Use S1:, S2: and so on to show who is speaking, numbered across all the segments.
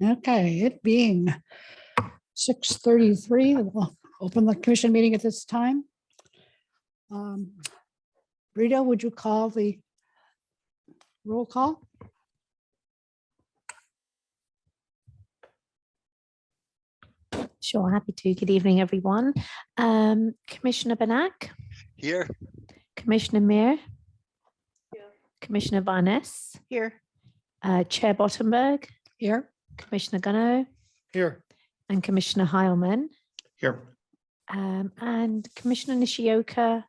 S1: Okay, it being 6:33, we'll open the commission meeting at this time. Rita, would you call the roll call?
S2: Sure, happy to. Good evening, everyone. Commissioner Banak,
S3: Here.
S2: Commissioner Mir, Commissioner Varnes,
S1: Here.
S2: Chair Bottenberg,
S1: Here.
S2: Commissioner Gunno,
S4: Here.
S2: and Commissioner Heilman,
S4: Here.
S2: and Commissioner Nishioka.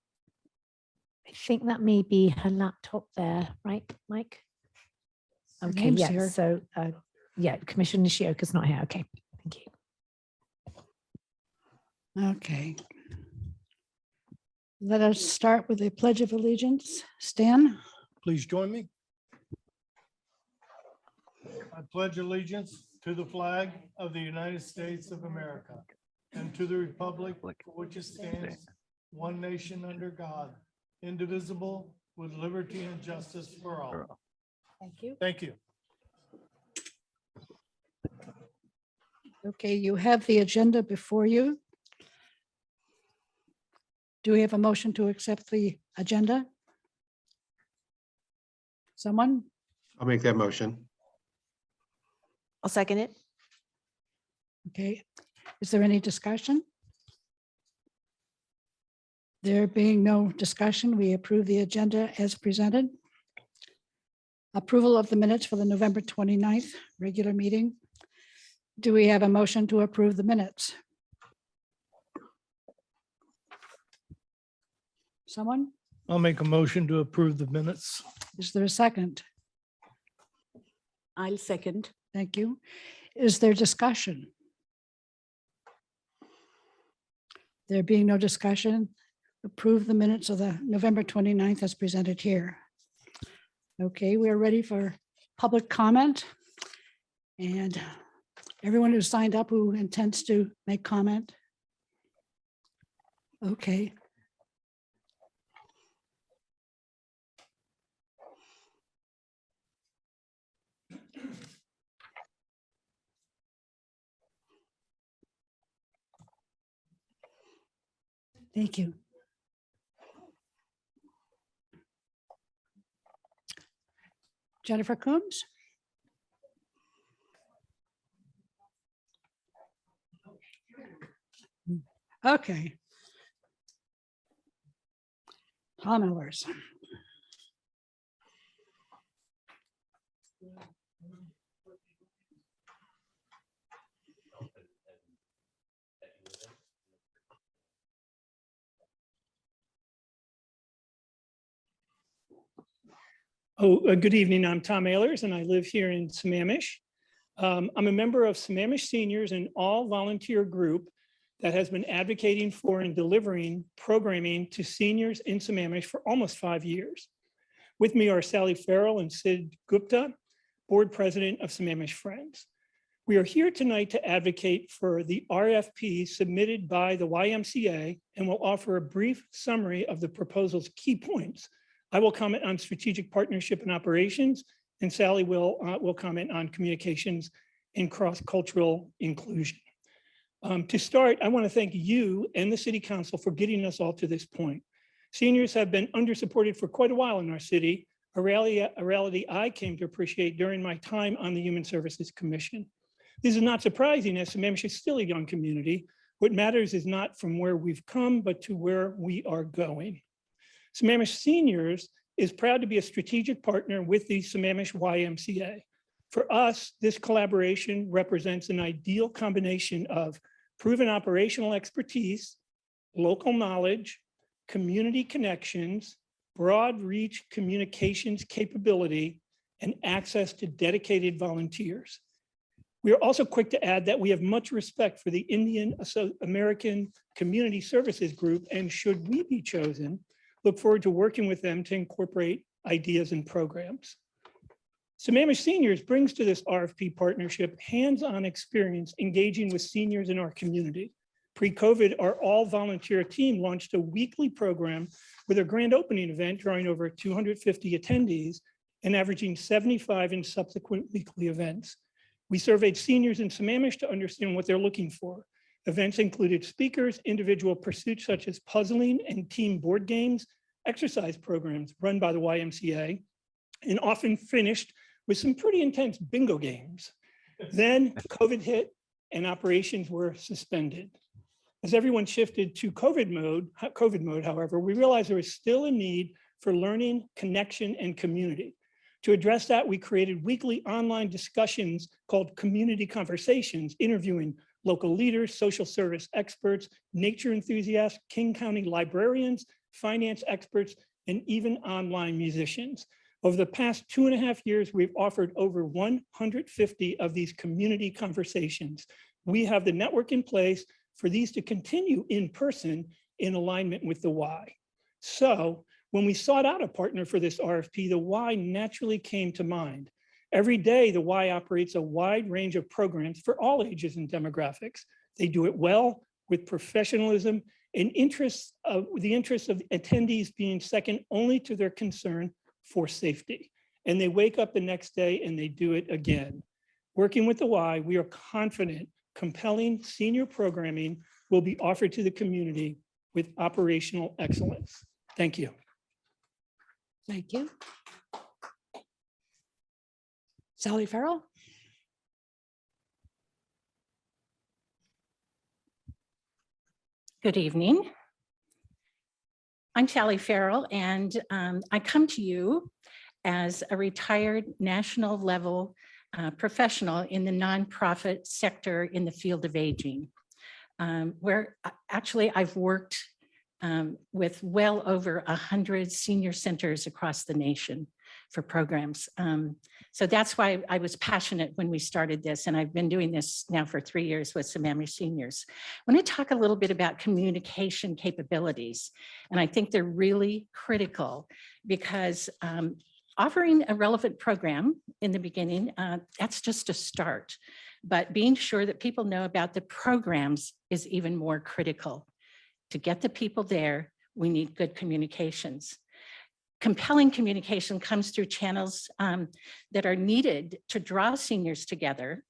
S2: I think that may be her laptop there, right, Mike?
S1: Her
S2: Okay,
S1: name's
S2: yeah,
S1: here.
S2: so yeah, Commissioner Nishioka's not here. Okay, thank you.
S1: Okay. Let us start with the Pledge of Allegiance. Stan?
S4: Please join me. I pledge allegiance to the flag of the United States of America and to the republic for which it stands, one nation under God, indivisible, with liberty and justice for all.
S1: Thank you.
S4: Thank you.
S1: Okay, you have the agenda before you. Do we have a motion to accept the agenda? Someone?
S5: I'll make that motion.
S6: I'll second it.
S1: Okay, is there any discussion? There being no discussion, we approve the agenda as presented. Approval of the minutes for the November 29th regular meeting. Do we have a motion to approve the minutes? Someone?
S4: I'll make a motion to approve the minutes.
S1: Is there a second?
S6: I'll second.
S1: Thank you. Is there discussion? There being no discussion, approve the minutes of the November 29th as presented here. Okay, we are ready for public comment. And everyone who signed up who intends to make comment. Okay. Thank you. Jennifer Coombs? Okay. Tom Ellers.
S7: Good evening. I'm Tom Ehlers and I live here in Sammamish. I'm a member of Sammamish Seniors, an all-volunteer group that has been advocating for and delivering programming to seniors in Sammamish for almost 5 years. With me are Sally Farrell and Sid Gupta, board president of Sammamish Friends. We are here tonight to advocate for the RFP submitted by the YMCA and will offer a brief summary of the proposal's key points. I will comment on strategic partnership and operations, and Sally will comment on communications and cross-cultural inclusion. To start, I want to thank you and the City Council for getting us all to this point. Seniors have been under-supported for quite a while in our city, a reality I came to appreciate during my time on the Human Services Commission. This is not surprising, as Sammamish is still a young community. What matters is not from where we've come, but to where we are going. Sammamish Seniors is proud to be a strategic partner with the Sammamish YMCA. For us, this collaboration represents an ideal combination of proven operational expertise, local knowledge, community connections, broad reach communications capability, and access to dedicated volunteers. We are also quick to add that we have much respect for the Indian American Community Services Group, and should we be chosen, look forward to working with them to incorporate ideas and programs. Sammamish Seniors brings to this RFP partnership hands-on experience engaging with seniors in our community. Pre-COVID, our all-volunteer team launched a weekly program with a grand opening event drawing over 250 attendees and averaging 75 in subsequent weekly events. We surveyed seniors in Sammamish to understand what they're looking for. Events included speakers, individual pursuits such as puzzling and team board games, exercise programs run by the YMCA, and often finished with some pretty intense bingo games. Then COVID hit and operations were suspended. As everyone shifted to COVID mode, however, we realized there was still a need for learning, connection, and community. To address that, we created weekly online discussions called Community Conversations, interviewing local leaders, social service experts, nature enthusiasts, King County librarians, finance experts, and even online musicians. Over the past 2.5 years, we've offered over 150 of these community conversations. We have the network in place for these to continue in person in alignment with the Y. So when we sought out a partner for this RFP, the Y naturally came to mind. Every day, the Y operates a wide range of programs for all ages and demographics. They do it well with professionalism and the interests of attendees being second only to their concern for safety. And they wake up the next day and they do it again. Working with the Y, we are confident compelling senior programming will be offered to the community with operational excellence. Thank you.
S1: Thank you. Sally Farrell.
S3: Good evening. I'm Sally Farrell, and I come to you as a retired national level professional in the nonprofit sector in the field of aging, where actually I've worked with well over 100 senior centers across the nation for programs. So that's why I was passionate when we started this, and I've been doing this now for 3 years with Sammamish seniors. I want to talk a little bit about communication capabilities, and I think they're really critical because offering a relevant program in the beginning, that's just a start, but being sure that people know about the programs is even more critical. To get the people there, we need good communications. Compelling communication comes through channels that are needed to draw seniors together.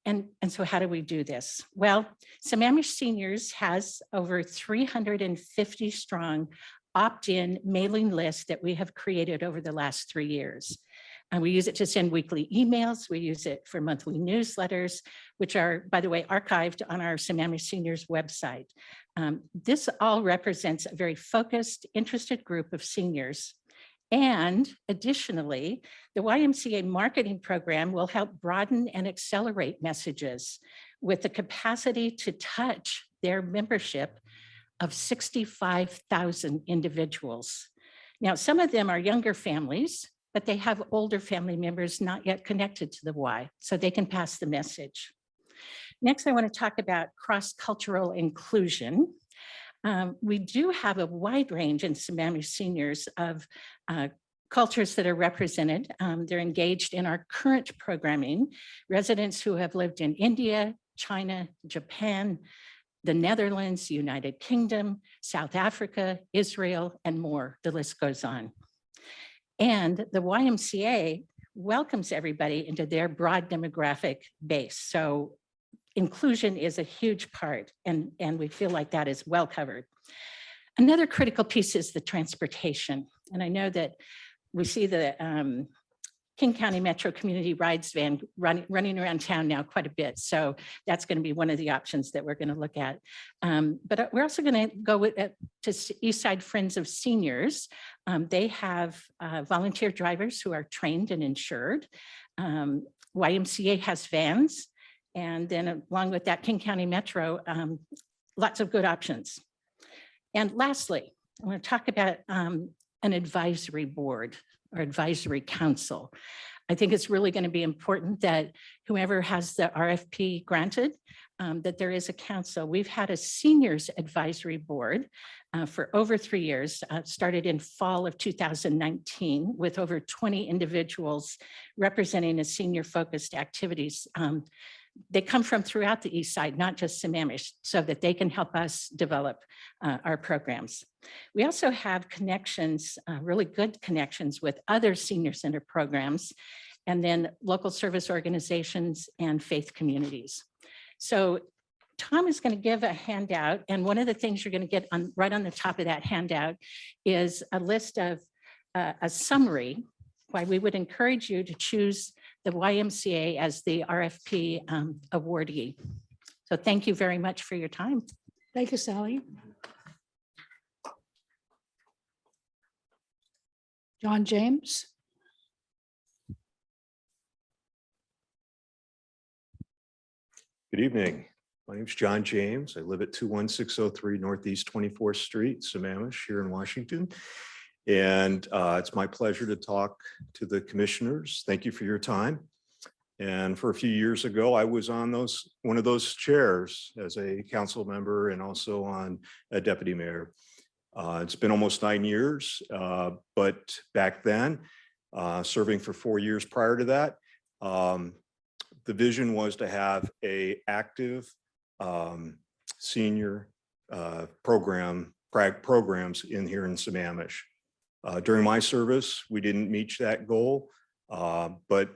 S3: And so how do we do this? Well, Sammamish Seniors has over 350 strong opt-in mailing list that we have created over the last 3 years. And we use it to send weekly emails. We use it for monthly newsletters, which are, by the way, archived on our Sammamish Seniors website. This all represents a very focused, interested group of seniors. And additionally, the YMCA marketing program will help broaden and accelerate messages with the capacity to touch their membership of 65,000 individuals. Now, some of them are younger families, but they have older family members not yet connected to the Y, so they can pass the message. Next, I want to talk about cross-cultural inclusion. We do have a wide range in Sammamish Seniors of cultures that are represented. They're engaged in our current programming. Residents who have lived in India, China, Japan, the Netherlands, United Kingdom, South Africa, Israel, and more. The list goes on. And the YMCA welcomes everybody into their broad demographic base. So inclusion is a huge part, and we feel like that is well covered. Another critical piece is the transportation. And I know that we see the King County Metro Community Rides van running around town now quite a bit. So that's going to be one of the options that we're going to look at. But we're also going to go with to Eastside Friends of Seniors. They have volunteer drivers who are trained and insured. YMCA has vans. And then along with that, King County Metro, lots of good options. And lastly, I want to talk about an advisory board or advisory council. I think it's really going to be important that whoever has the RFP granted, that there is a council. We've had a seniors advisory board for over 3 years, started in fall of 2019 with over 20 individuals representing a senior focused activities. They come from throughout the East Side, not just Sammamish, so that they can help us develop our programs. We also have connections, really good connections with other senior center programs. and then local service organizations and faith communities. So Tom is going to give a handout, and one of the things you're going to get on right on the top of that handout is a list of a summary why we would encourage you to choose the YMCA as the RFP awardee. So thank you very much for your time.
S1: Thank you, Sally. John James.
S5: Good evening. My name is John James. I live at 21603 Northeast 24th Street, Sammamish, here in Washington. And it's my pleasure to talk to the commissioners. Thank you for your time. And for a few years ago, I was on one of those chairs as a council member and also on a deputy mayor. It's been almost 9 years, but back then, serving for 4 years prior to that, the vision was to have an active senior programs in here in Sammamish. During my service, we didn't meet that goal, but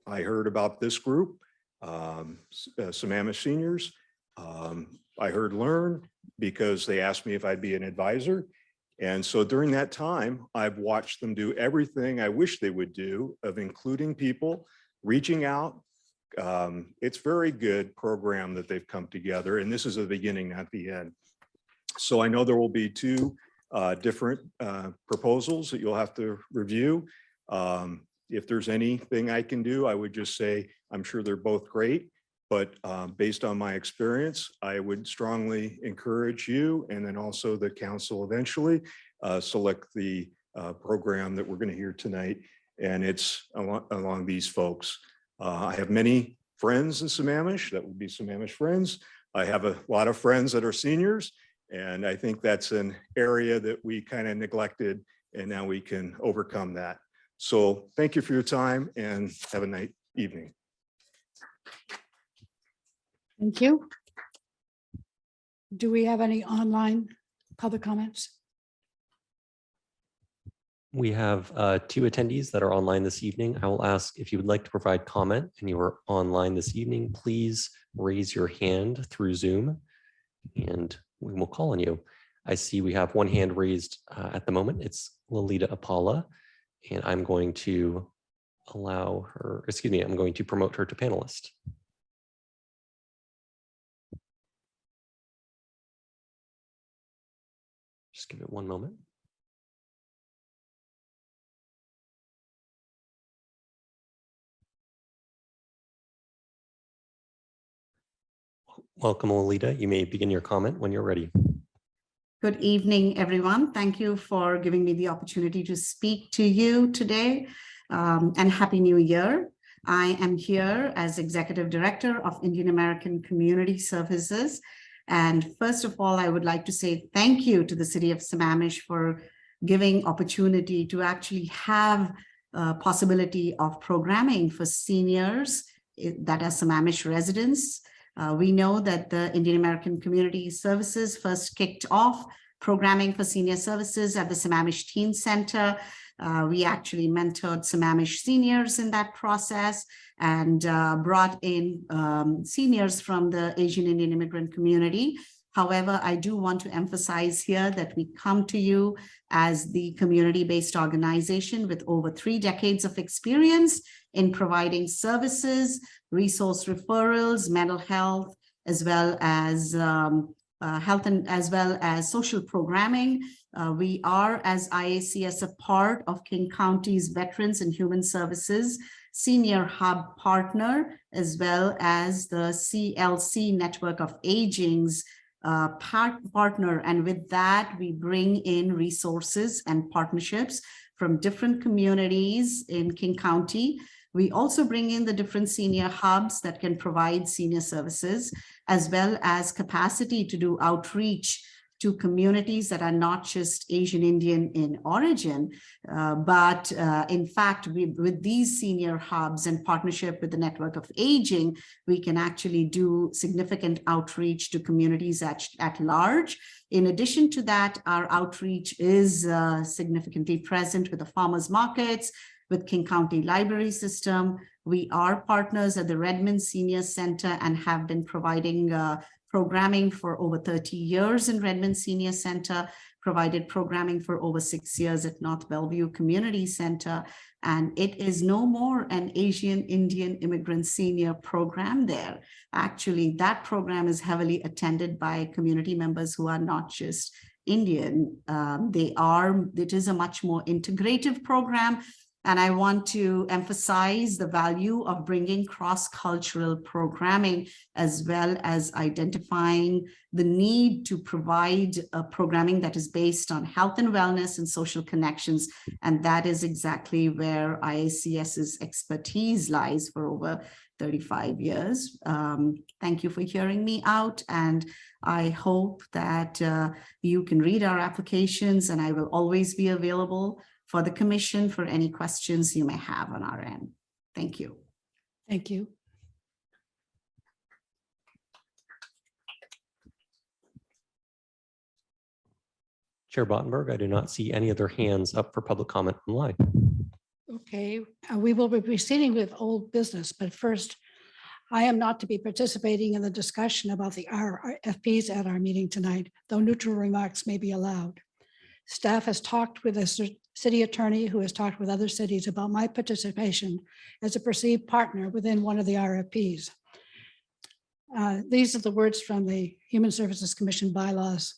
S5: I heard about this group, Sammamish Seniors. I heard Learn because they asked me if I'd be an advisor. And so during that time, I've watched them do everything I wish they would do of including people, reaching out. It's very good program that they've come together, and this is the beginning, not the end. So I know there will be two different proposals that you'll have to review. If there's anything I can do, I would just say, I'm sure they're both great, but based on my experience, I would strongly encourage you and then also the council eventually select the program that we're going to hear tonight. And it's along these folks. I have many friends in Sammamish that would be Sammamish friends. I have a lot of friends that are seniors, and I think that's an area that we kind of neglected, and now we can overcome that. So thank you for your time and have a nice evening.
S1: Thank you. Do we have any online public comments?
S8: We have two attendees that are online this evening. I will ask if you would like to provide comment and you are online this evening, please raise your hand through Zoom and we will call on you. I see we have one hand raised at the moment. It's Lolita Apala, and I'm going to allow her, excuse me, I'm going to promote her to panelist. Just give it one moment. Welcome, Lolita. You may begin your comment when you're ready.
S9: Good evening, everyone. Thank you for giving me the opportunity to speak to you today, and Happy New Year. I am here as Executive Director of Indian American Community Services. And first of all, I would like to say thank you to the City of Sammamish for giving opportunity to actually have a possibility of programming for seniors that are Sammamish residents. We know that the Indian American Community Services first kicked off programming for senior services at the Sammamish Teen Center. We actually mentored Sammamish seniors in that process and brought in seniors from the Asian Indian immigrant community. However, I do want to emphasize here that we come to you as the community-based organization with over 3 decades of experience in providing services, resource referrals, mental health, as well as health and as well as social programming. We are, as IACS, a part of King County's Veterans and Human Services Senior Hub partner, as well as the CLC Network of Aging's partner. And with that, we bring in resources and partnerships from different communities in King County. We also bring in the different senior hubs that can provide senior services, as well as capacity to do outreach to communities that are not just Asian Indian in origin, but in fact, with these senior hubs and partnership with the Network of Aging, we can actually do significant outreach to communities at large. In addition to that, our outreach is significantly present with the farmers markets, with King County Library System. We are partners at the Redmond Senior Center and have been providing programming for over 30 years in Redmond Senior Center, provided programming for over 6 years at North Bellevue Community Center. And it is no more an Asian Indian immigrant senior program there. Actually, that program is heavily attended by community members who are not just Indian. It is a much more integrative program. And I want to emphasize the value of bringing cross-cultural programming, as well as identifying the need to provide programming that is based on health and wellness and social connections. And that is exactly where IACS's expertise lies for over 35 years. Thank you for hearing me out. And I hope that you can read our applications, and I will always be available for the commission for any questions you may have on our end. Thank you.
S1: Thank you.
S8: Chair Bottenberg, I do not see any other hands up for public comment online.
S1: Okay, we will be proceeding with old business, but first, I am not to be participating in the discussion about the RFPs at our meeting tonight, though neutral remarks may be allowed. Staff has talked with a city attorney who has talked with other cities about my participation as a perceived partner within one of the RFPs. These are the words from the Human Services Commission bylaws.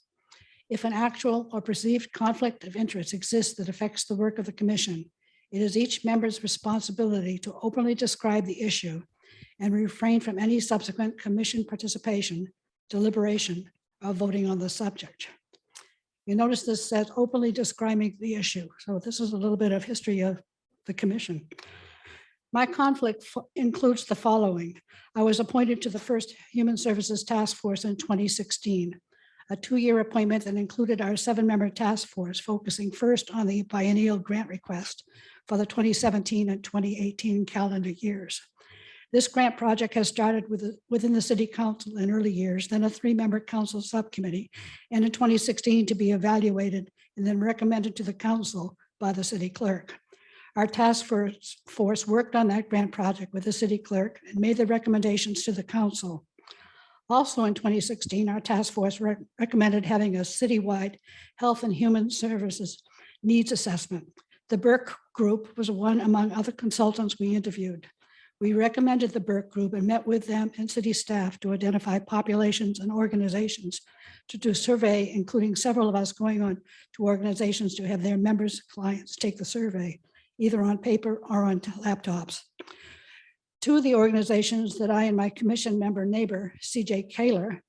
S1: If an actual or perceived conflict of interest exists that affects the work of the commission, it is each member's responsibility to openly describe the issue and refrain from any subsequent commission participation, deliberation, or voting on the subject. You notice this says openly describing the issue. So this is a little bit of history of the commission. My conflict includes the following. I was appointed to the first Human Services Task Force in 2016, a 2-year appointment that included our 7-member task force focusing first on the biennial grant request for the 2017 and 2018 calendar years. This grant project has started within the City Council in early years, then a 3-member council subcommittee, and in 2016 to be evaluated and then recommended to the council by the city clerk. Our task force worked on that grant project with the city clerk and made the recommendations to the council. Also in 2016, our task force recommended having a citywide health and human services needs assessment. The Burke Group was one among other consultants we interviewed. We recommended the Burke Group and met with them and city staff to identify populations and organizations to do a survey, including several of us going on to organizations to have their members, clients take the survey, either on paper or on laptops. 2 of the organizations that I and my commission member neighbor, CJ Kaler,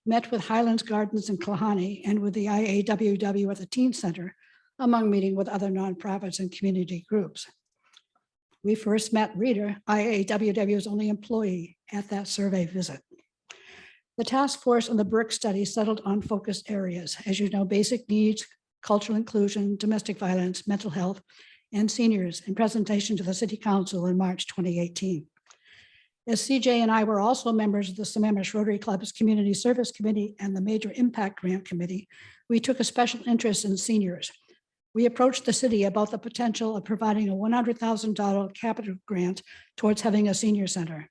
S1: met with Highlands Gardens in Klahani and with the IAWW at the Teen Center, among meeting with other nonprofits and community groups. We first met Rita, IAWW's only employee, at that survey visit. The task force on the Burke study settled on focused areas, as you know, basic needs, cultural inclusion, domestic violence, mental health, and seniors in presentation to the City Council in March 2018. As CJ and I were also members of the Sammamish Rotary Club's Community Service Committee and the Major Impact Grant Committee, we took a special interest in seniors. We approached the city about the potential of providing a $100,000 capital grant towards having a senior center.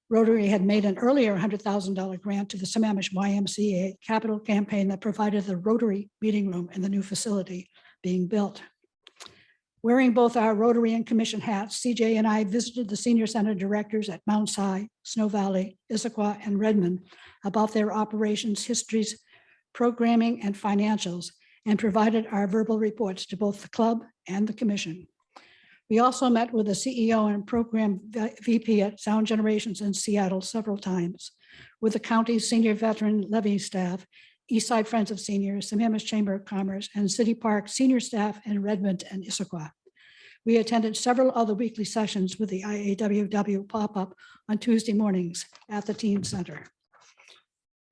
S1: Rotary had made an earlier $100,000 grant to the Sammamish YMCA capital campaign that provided the Rotary meeting room in the new facility being built. Wearing both our Rotary and Commission hats, CJ and I visited the senior center directors at Mount Si, Snow Valley, Issaquah, and Redmond about their operations, histories, programming, and financials, and provided our verbal reports to both the club and the commission. We also met with the CEO and program VP at Sound Generations in Seattle several times, with the county's senior veteran levy staff, Eastside Friends of Seniors, Sammamish Chamber of Commerce, and City Park senior staff in Redmond and Issaquah. We attended several other weekly sessions with the IAWW pop-up on Tuesday mornings at the Teen Center.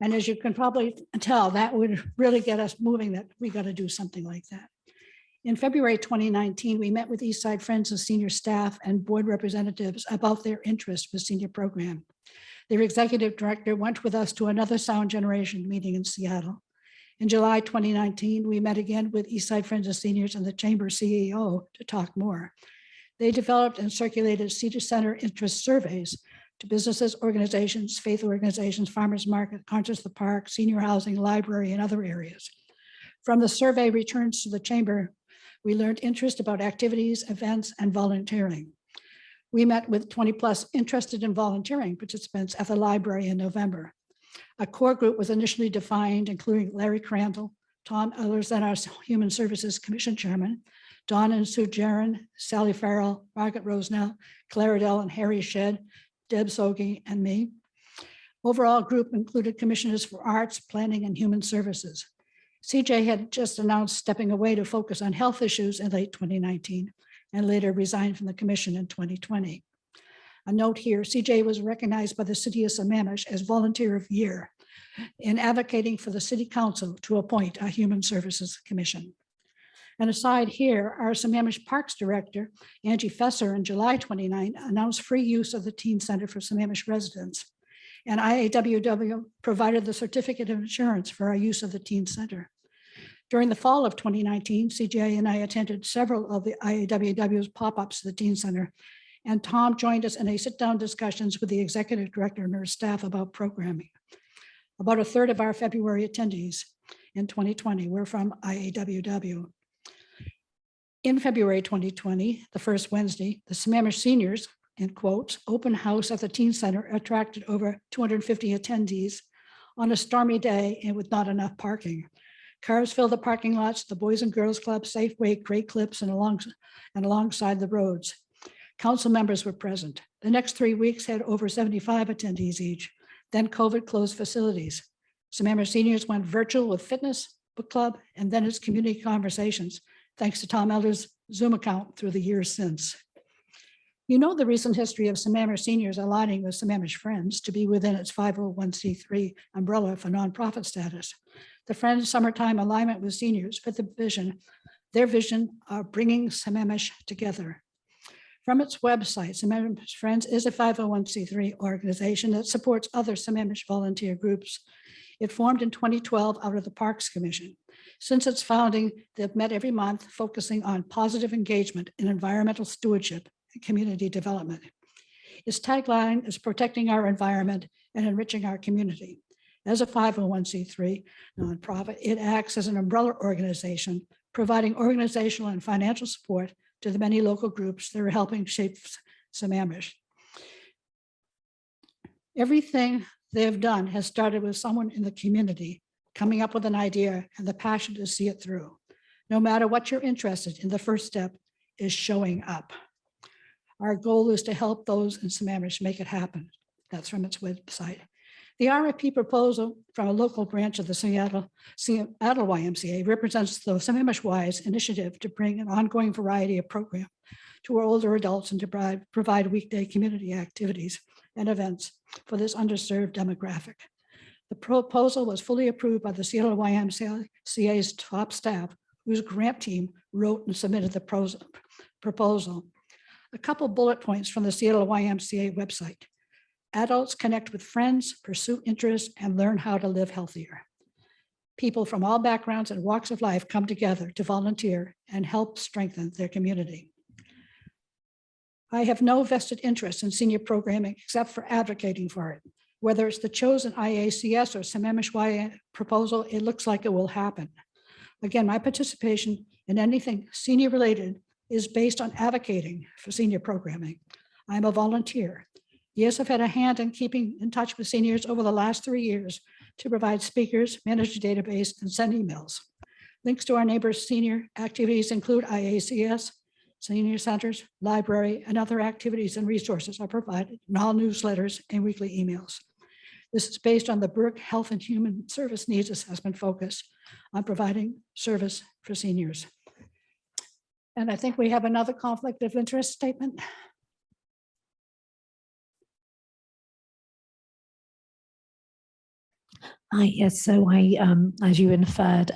S1: And as you can probably tell, that would really get us moving, that we got to do something like that. In February 2019, we met with Eastside Friends of Senior staff and board representatives about their interest with senior program. Their executive director went with us to another Sound Generation meeting in Seattle. In July 2019, we met again with Eastside Friends of Seniors and the Chamber CEO to talk more. They developed and circulated Senior Center interest surveys to businesses, organizations, faith organizations, farmers market, Conscious the Park, senior housing, library, and other areas. From the survey returns to the Chamber, we learned interest about activities, events, and volunteering. We met with 20+ interested in volunteering participants at the library in November. A core group was initially defined, including Larry Crandall, Tom Ehlers, and our Human Services Commission Chairman, Dawn and Sue Jaron, Sally Farrell, Margaret Rosnell, Clara Dell and Harry Shedd, Deb Sogi, and me. Overall group included commissioners for arts, planning, and human services. CJ had just announced stepping away to focus on health issues in late 2019 and later resigned from the commission in 2020. A note here, CJ was recognized by the city of Sammamish as Volunteer of the Year in advocating for the city council to appoint a Human Services Commission. And aside here, our Sammamish Parks Director, Angie Fesser, in July 29 announced free use of the Teen Center for Sammamish residents. And IAWW provided the certificate of insurance for our use of the Teen Center. During the fall of 2019, CJ and I attended several of the IAWW's pop-ups to the Teen Center, and Tom joined us in a sit-down discussions with the executive director and her staff about programming. About a third of our February attendees in 2020 were from IAWW. In February 2020, the first Wednesday, the Sammamish Seniors, in quotes, open house at the Teen Center attracted over 250 attendees on a stormy day and with not enough parking. Cars filled the parking lots, the Boys and Girls Club, Safeway, Great Clips, and alongside the roads. Council members were present. The next 3 weeks had over 75 attendees each. Then COVID closed facilities. Sammamish Seniors went virtual with fitness, book club, and then its community conversations, thanks to Tom Ehlers' Zoom account through the years since. You know the recent history of Sammamish Seniors aligning with Sammamish Friends to be within its 501c3 umbrella for nonprofit status. The Friends' summertime alignment with seniors fit their vision of bringing Sammamish together. From its website, Sammamish Friends is a 501c3 organization that supports other Sammamish volunteer groups. It formed in 2012 out of the Parks Commission. Since its founding, they've met every month, focusing on positive engagement in environmental stewardship and community development. Its tagline is protecting our environment and enriching our community. As a 501c3 nonprofit, it acts as an umbrella organization, providing organizational and financial support to the many local groups that are helping shape Sammamish. Everything they've done has started with someone in the community coming up with an idea and the passion to see it through. No matter what you're interested in, the first step is showing up. Our goal is to help those in Sammamish make it happen. That's from its website. The RFP proposal from a local branch of the Seattle YMCA represents the Sammamish Wise initiative to bring an ongoing variety of program to our older adults and to provide weekday community activities and events for this underserved demographic. The proposal was fully approved by the Seattle YMCA's top staff, whose grant team wrote and submitted the proposal. A couple bullet points from the Seattle YMCA website. Adults connect with friends, pursue interests, and learn how to live healthier. People from all backgrounds and walks of life come together to volunteer and help strengthen their community. I have no vested interest in senior programming except for advocating for it. Whether it's the chosen IACS or Sammamish Y proposal, it looks like it will happen. Again, my participation in anything senior related is based on advocating for senior programming. I'm a volunteer. Yes, I've had a hand in keeping in touch with seniors over the last 3 years to provide speakers, manage a database, and send emails. Links to our neighbors' senior activities include IACS, senior centers, library, and other activities and resources are provided in all newsletters and weekly emails. This is based on the Burke Health and Human Service Needs Assessment focus on providing service for seniors. And I think we have another conflict of interest statement.
S2: Yes, so as you inferred,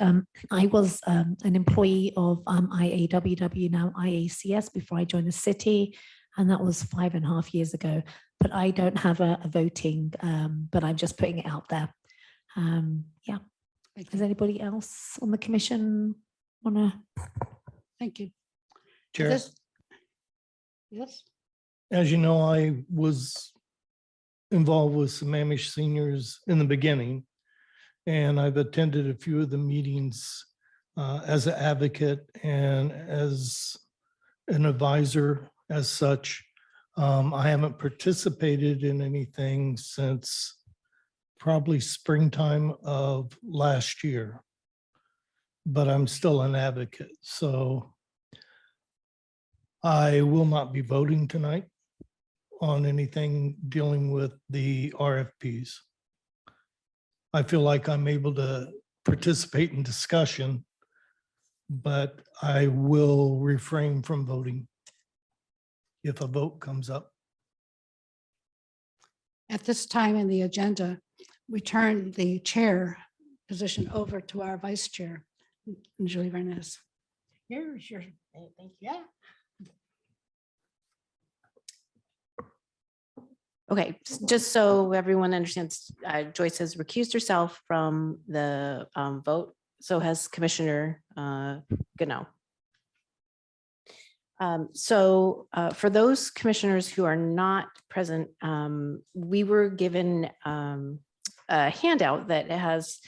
S2: I was an employee of IAWW, now IACS, before I joined the city, and that was 5.5 years ago. But I don't have a voting, but I'm just putting it out there. Yeah.
S1: Thank
S2: Does
S1: you.
S2: anybody else on the commission want to?
S1: Thank you.
S4: Chair,
S1: This- Yes,
S4: as you know, I was involved with Sammamish seniors in the beginning. And I've attended a few of the meetings as an advocate and as an advisor as such. I haven't participated in anything since probably springtime of last year. But I'm still an advocate, so I will not be voting tonight on anything dealing with the RFPs. I feel like I'm able to participate in discussion, but I will refrain from voting if a vote comes up.
S1: at this time in the agenda, we turn the chair position over to our vice chair, Julie Vernez. Here's your, thank you. Yeah.
S6: Okay, just so everyone understands, Joyce has recused herself from the vote. So has Commissioner Gano. So for those commissioners who are not present, we were given a handout that has,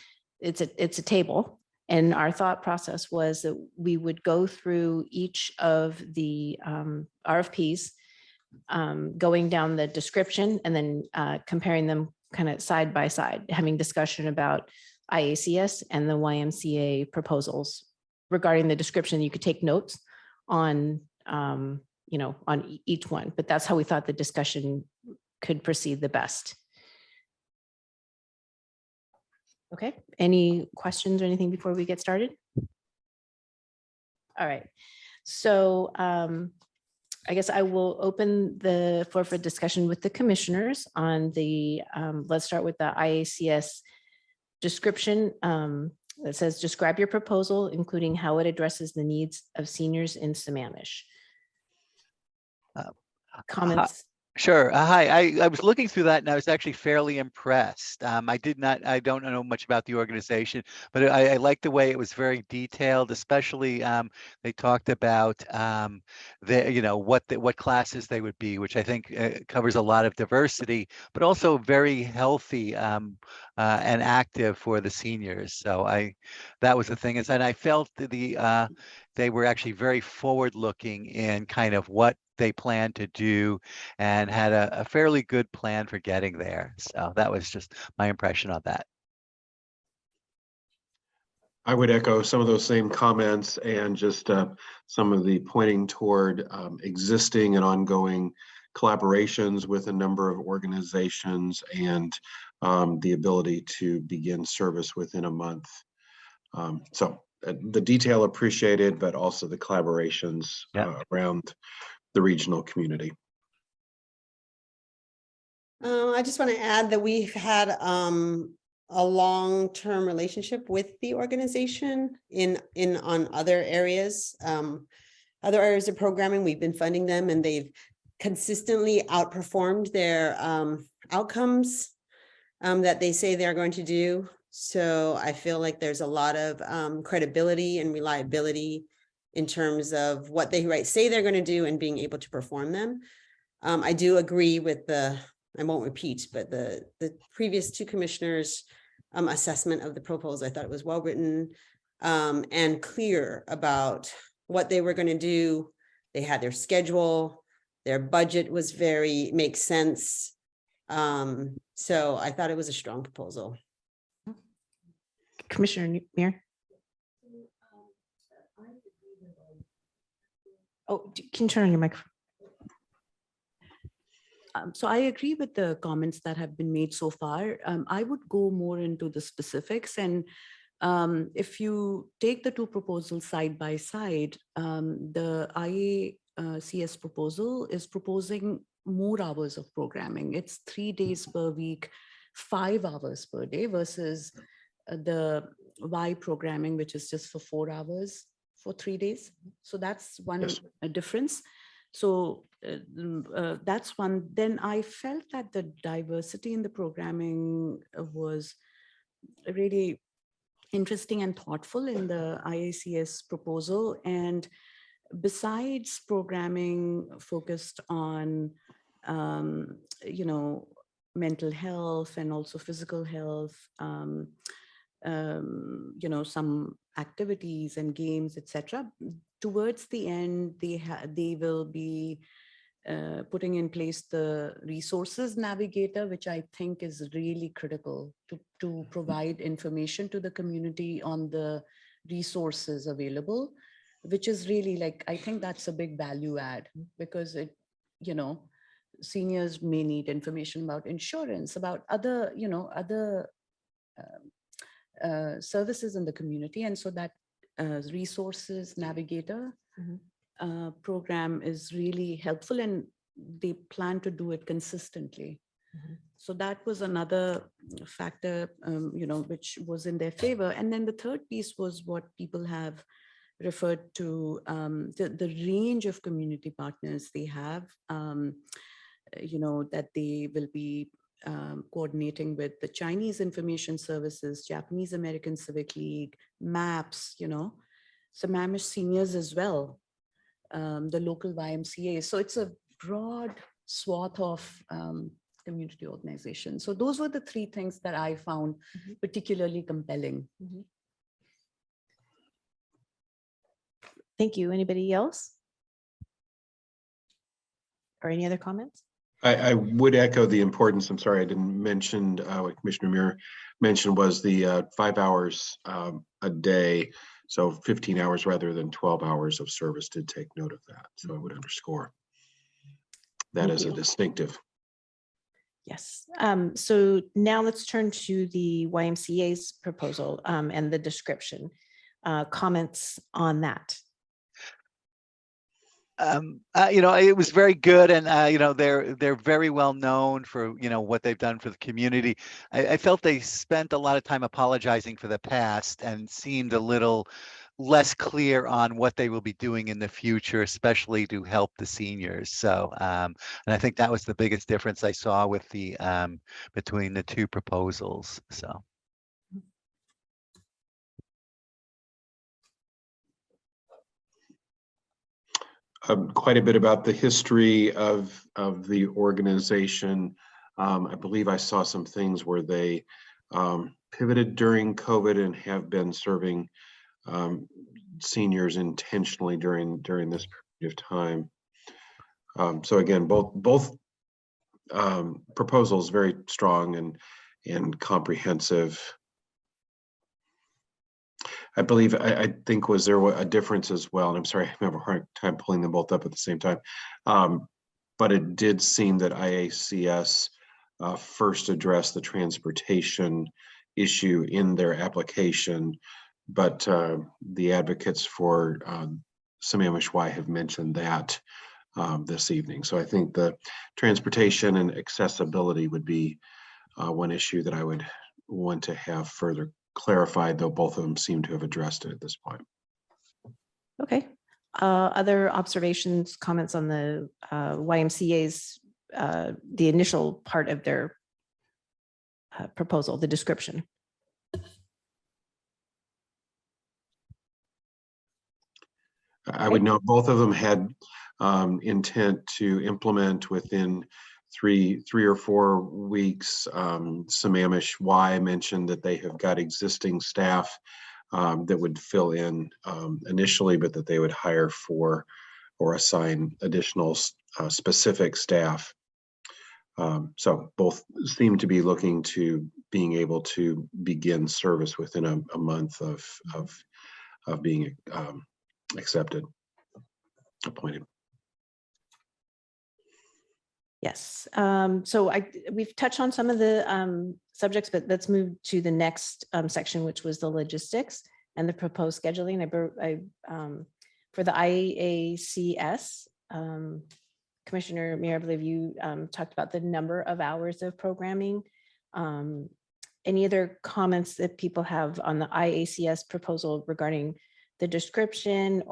S6: it's a table. And our thought process was that we would go through each of the RFPs, going down the description and then comparing them kind of side by side, having discussion about IACS and the YMCA proposals. Regarding the description, you could take notes on, on each one, but that's how we thought the discussion could proceed the best. Okay, any questions or anything before we get started? All right, so I guess I will open the floor for discussion with the commissioners on the, let's start with the IACS description. That says, describe your proposal, including how it addresses the needs of seniors in Sammamish. Comments?
S10: Sure. Hi, I was looking through that and I was actually fairly impressed. I don't know much about the organization, but I like the way it was very detailed, especially they talked about what classes they would be, which I think covers a lot of diversity, but also very healthy and active for the seniors. So that was the thing is, and I felt they were actually very forward looking in kind of what they plan to do and had a fairly good plan for getting there. So that was just my impression on that.
S11: I would echo some of those same comments and just some of the pointing toward existing and ongoing collaborations with a number of organizations and the ability to begin service within a month. So the detail appreciated, but also the collaborations around the regional community.
S12: I just want to add that we've had a long-term relationship with the organization on other areas of programming. We've been funding them and they've consistently outperformed their outcomes that they say they're going to do. So I feel like there's a lot of credibility and reliability in terms of what they say they're going to do and being able to perform them. I do agree with I won't repeat, but the previous two commissioners' assessment of the proposal. I thought it was well written and clear about what they were going to do. They had their schedule, their budget was makes sense. So I thought it was a strong proposal.
S6: Commissioner Muir. Oh, can you turn on your microphone?
S13: So I agree with the comments that have been made so far. I would go more into the specifics, and if you take the two proposals side by side, the IACS proposal is proposing more hours of programming. It's 3 days per week, 5 hours per day versus the Y programming, which is just for 4 hours for 3 days. So that's one difference. So that's one. Then I felt that the diversity in the programming was really interesting and thoughtful in the IACS proposal. And besides programming focused on, you know, mental health and also physical health, you know, some activities and games, etc. Towards the end, they will be putting in place the resources navigator, which I think is really critical to provide information to the community on the resources available, which is really like, I think that's a big value add, because it, you know, seniors may need information about insurance, about other, you know, other services in the community. And so that resources navigator program is really helpful, and they plan to do it consistently. So that was another factor, you know, which was in their favor. And then the third piece was what people have referred to, the range of community partners they have, you know, that they will be coordinating with the Chinese Information Services, Japanese American Civic League, MAPS, you know, Sammamish seniors as well, the local YMCA. So it's a broad swath of community organizations. So those were the three things that I found particularly compelling.
S6: Thank you. Anybody else? Or any other comments?
S11: I would echo the importance. I'm sorry, I didn't mention what Commissioner Muir mentioned was the 5 hours a day. So 15 hours rather than 12 hours of service. Did take note of that. So I would underscore that as a distinctive.
S6: Yes. So now let's turn to the YMCA's proposal and the description. Comments on that?
S10: You know, it was very good, and you know, they're very well known for, you know, what they've done for the community. I felt they spent a lot of time apologizing for the past and seemed a little less clear on what they will be doing in the future, especially to help the seniors. So, and I think that was the biggest difference I saw with the between the two proposals. So.
S11: Quite a bit about the history of the organization. I believe I saw some things where they pivoted during COVID and have been serving seniors intentionally during this period of time. So again, both proposals very strong and comprehensive. I believe, I think, was there a difference as well? And I'm sorry, I have a hard time pulling them both up at the same time. But it did seem that IACS first addressed the transportation issue in their application, but the advocates for Sammamish Y have mentioned that this evening. So I think the transportation and accessibility would be one issue that I would want to have further clarified, though both of them seem to have addressed it at this point.
S6: Okay. Other observations, comments on the YMCA's, the initial part of their proposal, the description?
S11: I would note both of them had intent to implement within three or 4 weeks. Sammamish Y mentioned that they have got existing staff that would fill in initially, but that they would hire for or assign additional specific staff. So both seem to be looking to being able to begin service within a month of being accepted, appointed.
S6: Yes. So we've touched on some of the subjects, but let's move to the next section, which was the logistics and the proposed scheduling. For the IACS, Commissioner Muir, I believe you talked about the number of hours of programming. Any other comments that people have on the IACS proposal regarding the description?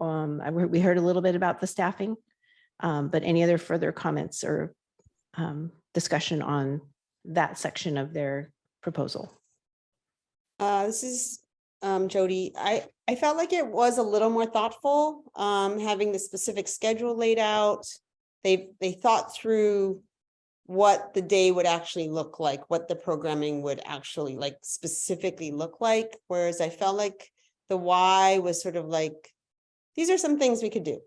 S6: We heard a little bit about the staffing, but any other further comments or discussion on that section of their proposal?
S12: This is Jody, I felt like it was a little more thoughtful, having the specific schedule laid out. They thought through what the day would actually look like, what the programming would actually like specifically look like. Whereas I felt like the why was sort of like, these are some things we could do.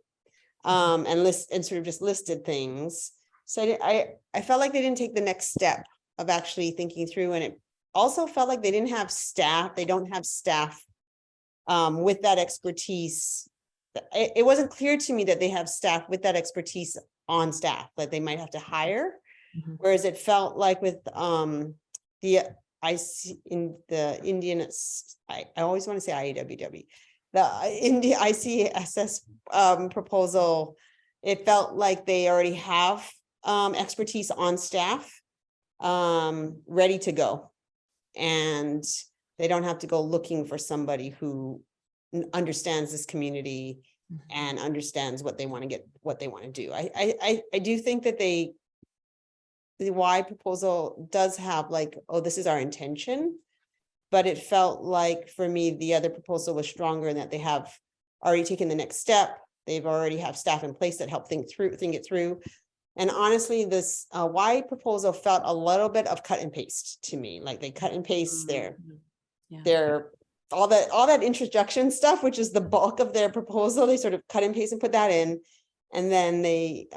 S12: And sort of just listed things. So I felt like they didn't take the next step of actually thinking through, and it also felt like they didn't have staff. They don't have staff with that expertise. It wasn't clear to me that they have staff with that expertise on staff that they might have to hire. Whereas it felt like with the Indian, I always want to say IAWW, the India ICSS proposal, it felt like they already have expertise on staff ready to go. And they don't have to go looking for somebody who understands this community and understands what they want to get, what they want to do. I do think that the why proposal does have like, oh, this is our intention, but it felt like for me, the other proposal was stronger in that they have already taken the next step. They've already have staff in place that help think it through. And honestly, this why proposal felt a little bit of cut and paste to me. Like they cut and paste their all that introduction stuff, which is the bulk of their proposal. They sort of cut and paste and put that in, and then they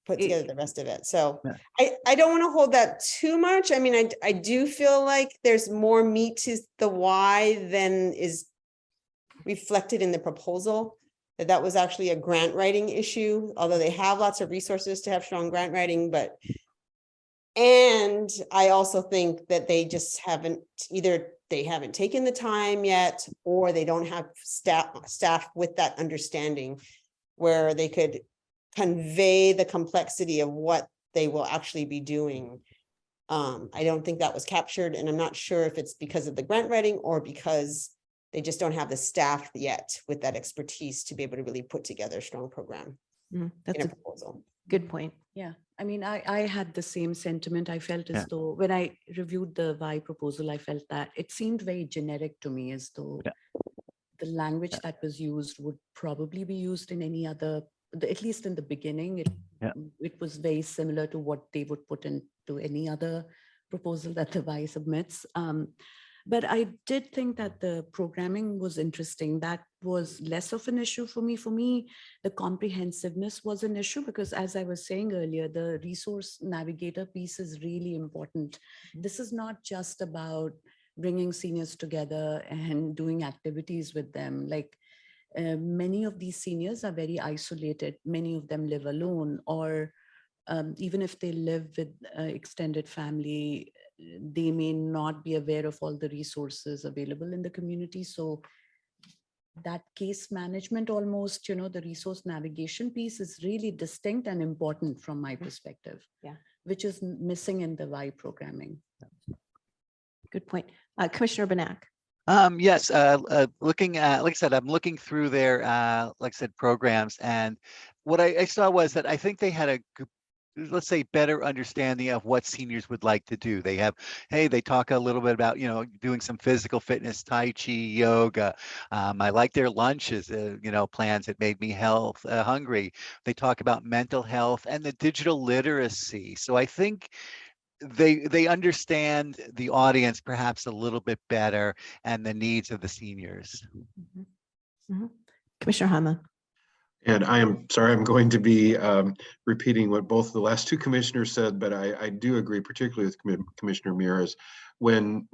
S12: put together the rest of it. So I don't want to hold that too much. I mean, I do feel like there's more meat to the why than is reflected in the proposal. That was actually a grant writing issue, although they have lots of resources to have strong grant writing, and I also think that they just haven't, either they haven't taken the time yet, or they don't have staff with that understanding where they could convey the complexity of what they will actually be doing. I don't think that was captured, and I'm not sure if it's because of the grant writing or because they just don't have the staff yet with that expertise to be able to really put together a strong program.
S6: That's
S12: in
S6: a
S12: proposal.
S6: good point.
S13: Yeah, I mean, I had the same sentiment. I felt as though when I reviewed the why proposal, I felt that it seemed very generic to me, as though the language that was used would probably be used in any other, at least in the beginning, it was very similar to what they would put into any other proposal that the why submits. But I did think that the programming was interesting. That was less of an issue for me. For me, the comprehensiveness was an issue because, as I was saying earlier, the resource navigator piece is really important. This is not just about bringing seniors together and doing activities with them. Like many of these seniors are very isolated. Many of them live alone, or even if they live with extended family, they may not be aware of all the resources available in the community. So that case management, almost, the resource navigation piece is really distinct and important from my perspective, which is missing in the why programming.
S6: Good point. Commissioner Benak.
S10: Yes, looking at, like I said, I'm looking through their, like I said, programs, and what I saw was that I think they had a, let's say, better understanding of what seniors would like to do. They have, hey, they talk a little bit about, doing some physical fitness, Tai Chi, yoga. I like their lunches, plans that made me hungry. They talk about mental health and the digital literacy. So I think they understand the audience perhaps a little bit better and the needs of the seniors.
S6: Commissioner Hama.
S11: And I am sorry, I'm going to be repeating what both the last two commissioners said, but I do agree, particularly with Commissioner Mears, when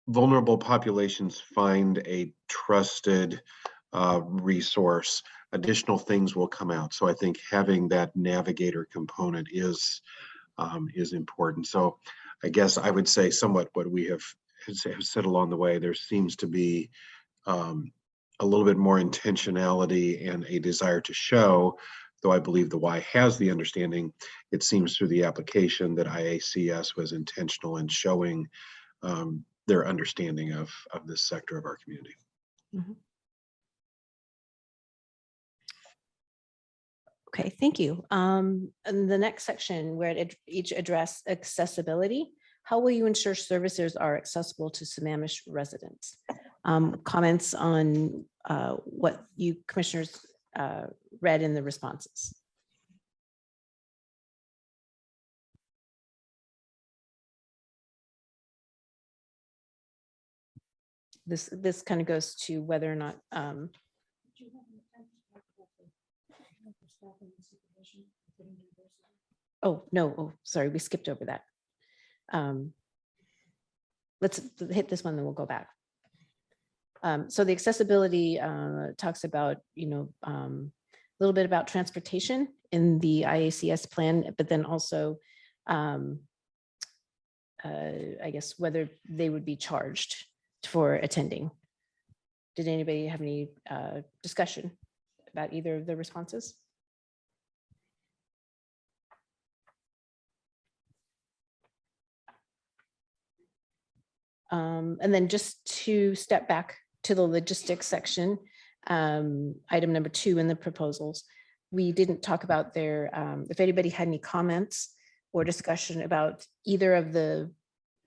S11: vulnerable populations find a trusted resource, additional things will come out. So I think having that navigator component is important. So I guess I would say somewhat what we have said along the way. There seems to be a little bit more intentionality and a desire to show, though I believe the why has the understanding. It seems through the application that IACS was intentional in showing their understanding of this sector of our community.
S6: Okay, thank you. And the next section where it each address accessibility. How will you ensure services are accessible to Sammamish residents? Comments on what you commissioners read in the responses? This kind of goes to whether or not oh, no, oh, sorry, we skipped over that. Let's hit this one, then we'll go back. So the accessibility talks about, a little bit about transportation in the IACS plan, but then also, I guess, whether they would be charged for attending. Did anybody have any discussion about either of the responses? And then just to step back to the logistics section, item number 2 in the proposals, we didn't talk about their, if anybody had any comments or discussion about either of the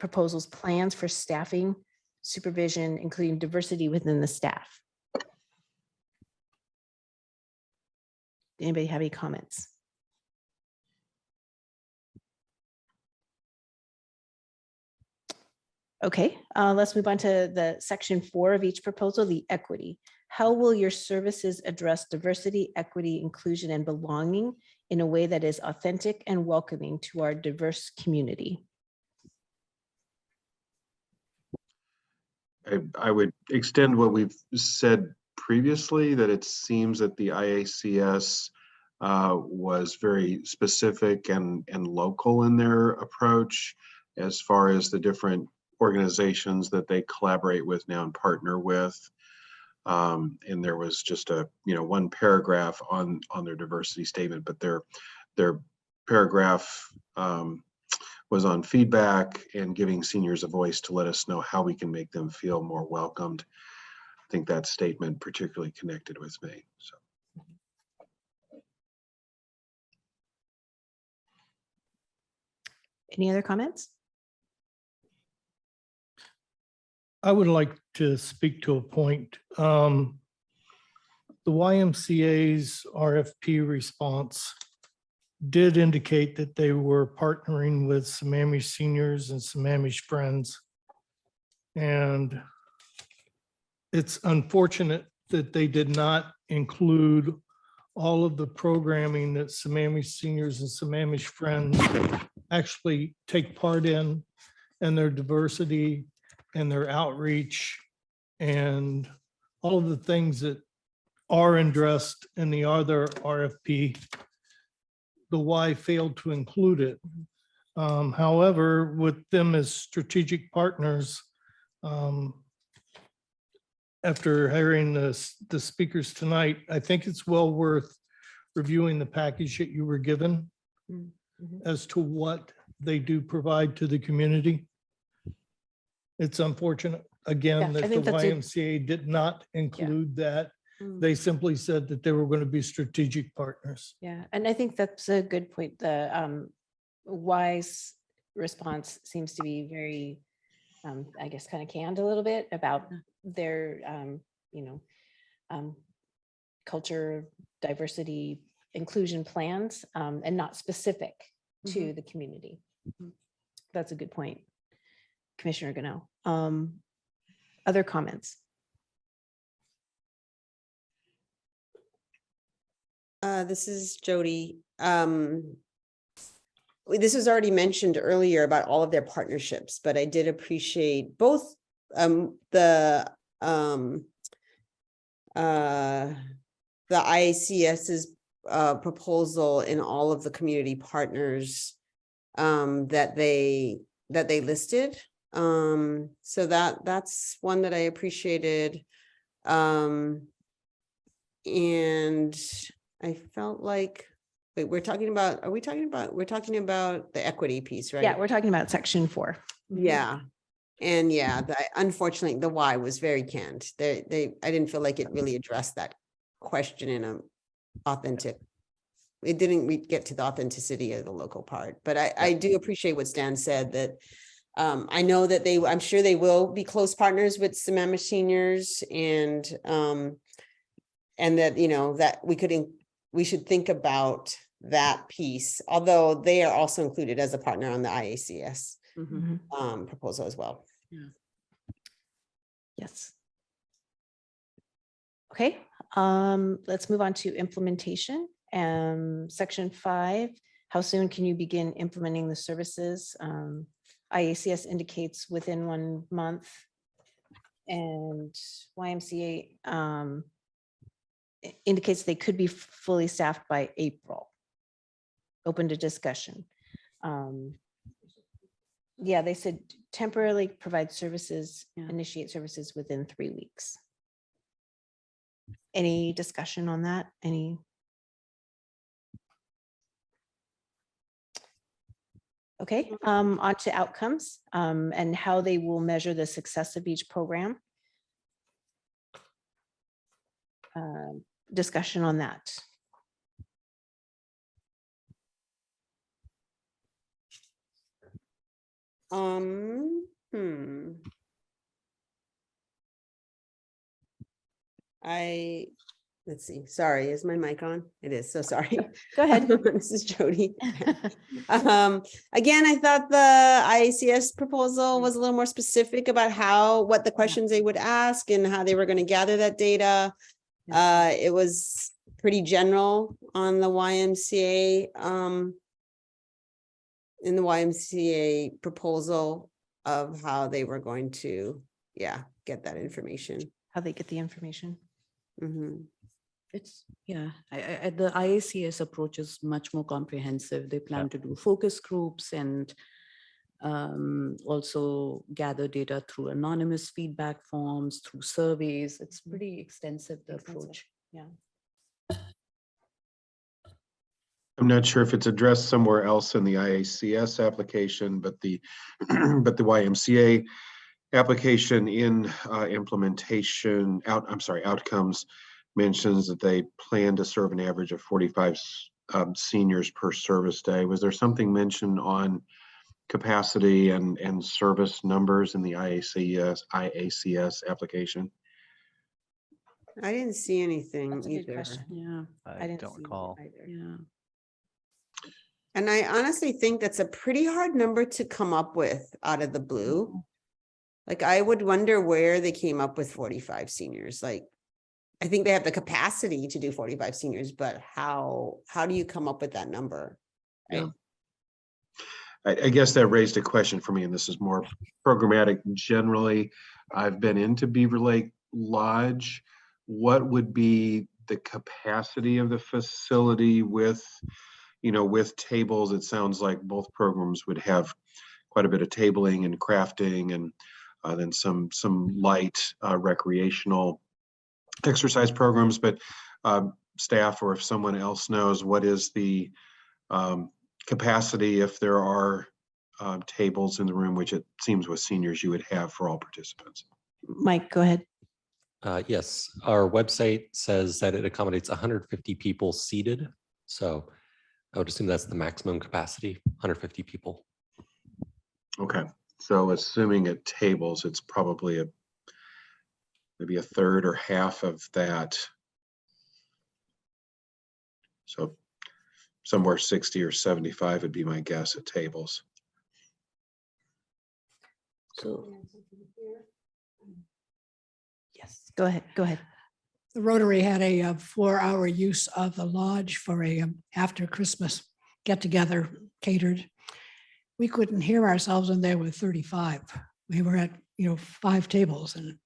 S6: proposals plans for staffing, supervision, including diversity within the staff. Anybody have any comments? Okay, let's move on to the section 4 of each proposal, the equity. How will your services address diversity, equity, inclusion, and belonging in a way that is authentic and welcoming to our diverse community?
S11: I would extend what we've said previously, that it seems that the IACS was very specific and local in their approach as far as the different organizations that they collaborate with now and partner with. And there was just a, one paragraph on their diversity statement, but their paragraph was on feedback and giving seniors a voice to let us know how we can make them feel more welcomed. I think that statement particularly connected with me. So.
S6: Any other comments?
S4: I would like to speak to a point. The YMCA's RFP response did indicate that they were partnering with Sammamish seniors and Sammamish friends. And it's unfortunate that they did not include all of the programming that Sammamish seniors and Sammamish friends actually take part in, and their diversity and their outreach and all of the things that are addressed in the other RFP. The Y failed to include it. However, with them as strategic partners, after hearing the speakers tonight, I think it's well worth reviewing the package that you were given as to what they do provide to the community. It's unfortunate, again,
S6: Yeah, I
S4: that the
S6: think that's a-
S4: YMCA did not include that. They simply said that they were going to be strategic partners.
S6: Yeah, and I think that's a good point. The wise response seems to be very, I guess, kind of canned a little bit about their, culture, diversity, inclusion plans, and not specific to the community. That's a good point, Commissioner Gano. Other comments?
S12: This is Jody. This was already mentioned earlier about all of their partnerships, but I did appreciate both the IACS's proposal in all of the community partners that they listed. So that's one that I appreciated. And I felt like, wait, we're talking about the equity piece, right?
S6: Yeah, we're talking about section 4.
S12: Yeah. And yeah, unfortunately, the why was very canned. I didn't feel like it really addressed that question in a authentic. It didn't get to the authenticity of the local part, but I do appreciate what Stan said, that I know that I'm sure they will be close partners with Sammamish seniors and that, that we should think about that piece, although they are also included as a partner on the IACS proposal as well.
S6: Yes. Okay, let's move on to implementation. Section 5, how soon can you begin implementing the services? IACS indicates within 1 month, and YMCA indicates they could be fully staffed by April. Open to discussion. Yeah, they said temporarily provide services, initiate services within 3 weeks. Any discussion on that? Okay, on to outcomes and how they will measure the success of each program. Discussion on that.
S12: Let's see, sorry, is my mic on? It is, so sorry.
S6: Go ahead.
S12: This is Jody. Again, I thought the IACS proposal was a little more specific about what the questions they would ask and how they were going to gather that data. It was pretty general on the YMCA, in the YMCA proposal of how they were going to, get that information.
S6: How they get the information.
S13: It's, the IACS approach is much more comprehensive. They plan to do focus groups and also gather data through anonymous feedback forms, through surveys. It's pretty extensive, the approach.
S6: Yeah.
S11: I'm not sure if it's addressed somewhere else in the IACS application, but the YMCA application in implementation outcomes mentions that they plan to serve an average of 45 seniors per service day. Was there something mentioned on capacity and service numbers in the IACS application?
S12: I didn't see anything
S6: That's a good
S12: either.
S6: question.
S13: Yeah,
S10: I
S6: didn't
S10: don't
S6: see
S10: recall.
S6: that either.
S13: yeah.
S12: And I honestly think that's a pretty hard number to come up with out of the blue. Like, I would wonder where they came up with 45 seniors. Like, I think they have the capacity to do 45 seniors, but how do you come up with that number?
S13: Yeah.
S11: I guess that raised a question for me, and this is more programmatic. Generally, I've been into Beaver Lake Lodge. What would be the capacity of the facility with tables? It sounds like both programs would have quite a bit of tabling and crafting, and then some light recreational exercise programs. But staff, or if someone else knows, what is the capacity if there are tables in the room, which it seems with seniors you would have for all participants?
S6: Mike, go ahead.
S8: Yes, our website says that it accommodates 150 people seated. So I would assume that's the maximum capacity, 150 people.
S11: Okay, so assuming at tables, it's probably maybe a third or half of that. So somewhere 60 or 75 would be my guess at tables.
S13: So
S6: Yes, go ahead. Go ahead.
S1: The Rotary had a 4-hour use of the lodge for a after Christmas get together catered. We couldn't hear ourselves in there with 35. We were at 5 tables, and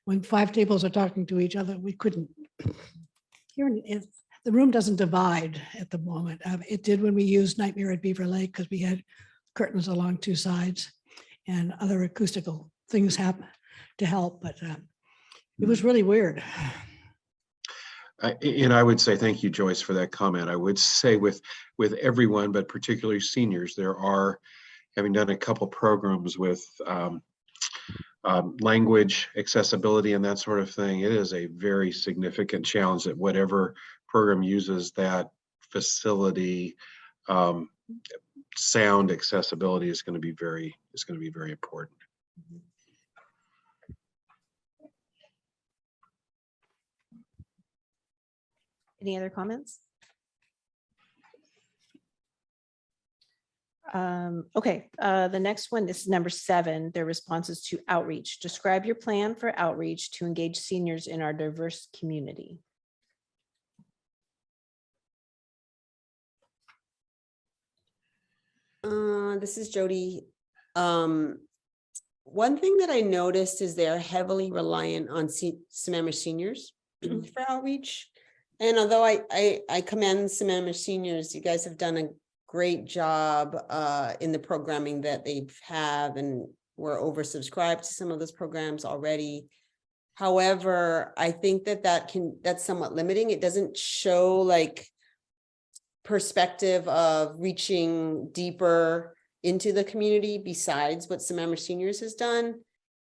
S1: when 5 tables are talking to each other, we couldn't hear. The room doesn't divide at the moment. It did when we used Nightmare at Beaver Lake, because we had curtains along 2 sides and other acoustical things happen to help, but it was really weird.
S11: And I would say thank you, Joyce, for that comment. I would say with everyone, but particularly seniors, there are, having done a couple programs with language accessibility and that sort of thing, it is a very significant challenge that whatever program uses that facility, sound accessibility is going to be very important.
S6: Any other comments? Okay, the next one, this is number 7, their responses to outreach. Describe your plan for outreach to engage seniors in our diverse community.
S12: This is Jody. One thing that I noticed is they're heavily reliant on Sammamish seniors for outreach. And although I commend Sammamish seniors, you guys have done a great job in the programming that they have, and we're oversubscribed to some of those programs already. However, I think that's somewhat limiting. It doesn't show like perspective of reaching deeper into the community besides what Sammamish Seniors has done,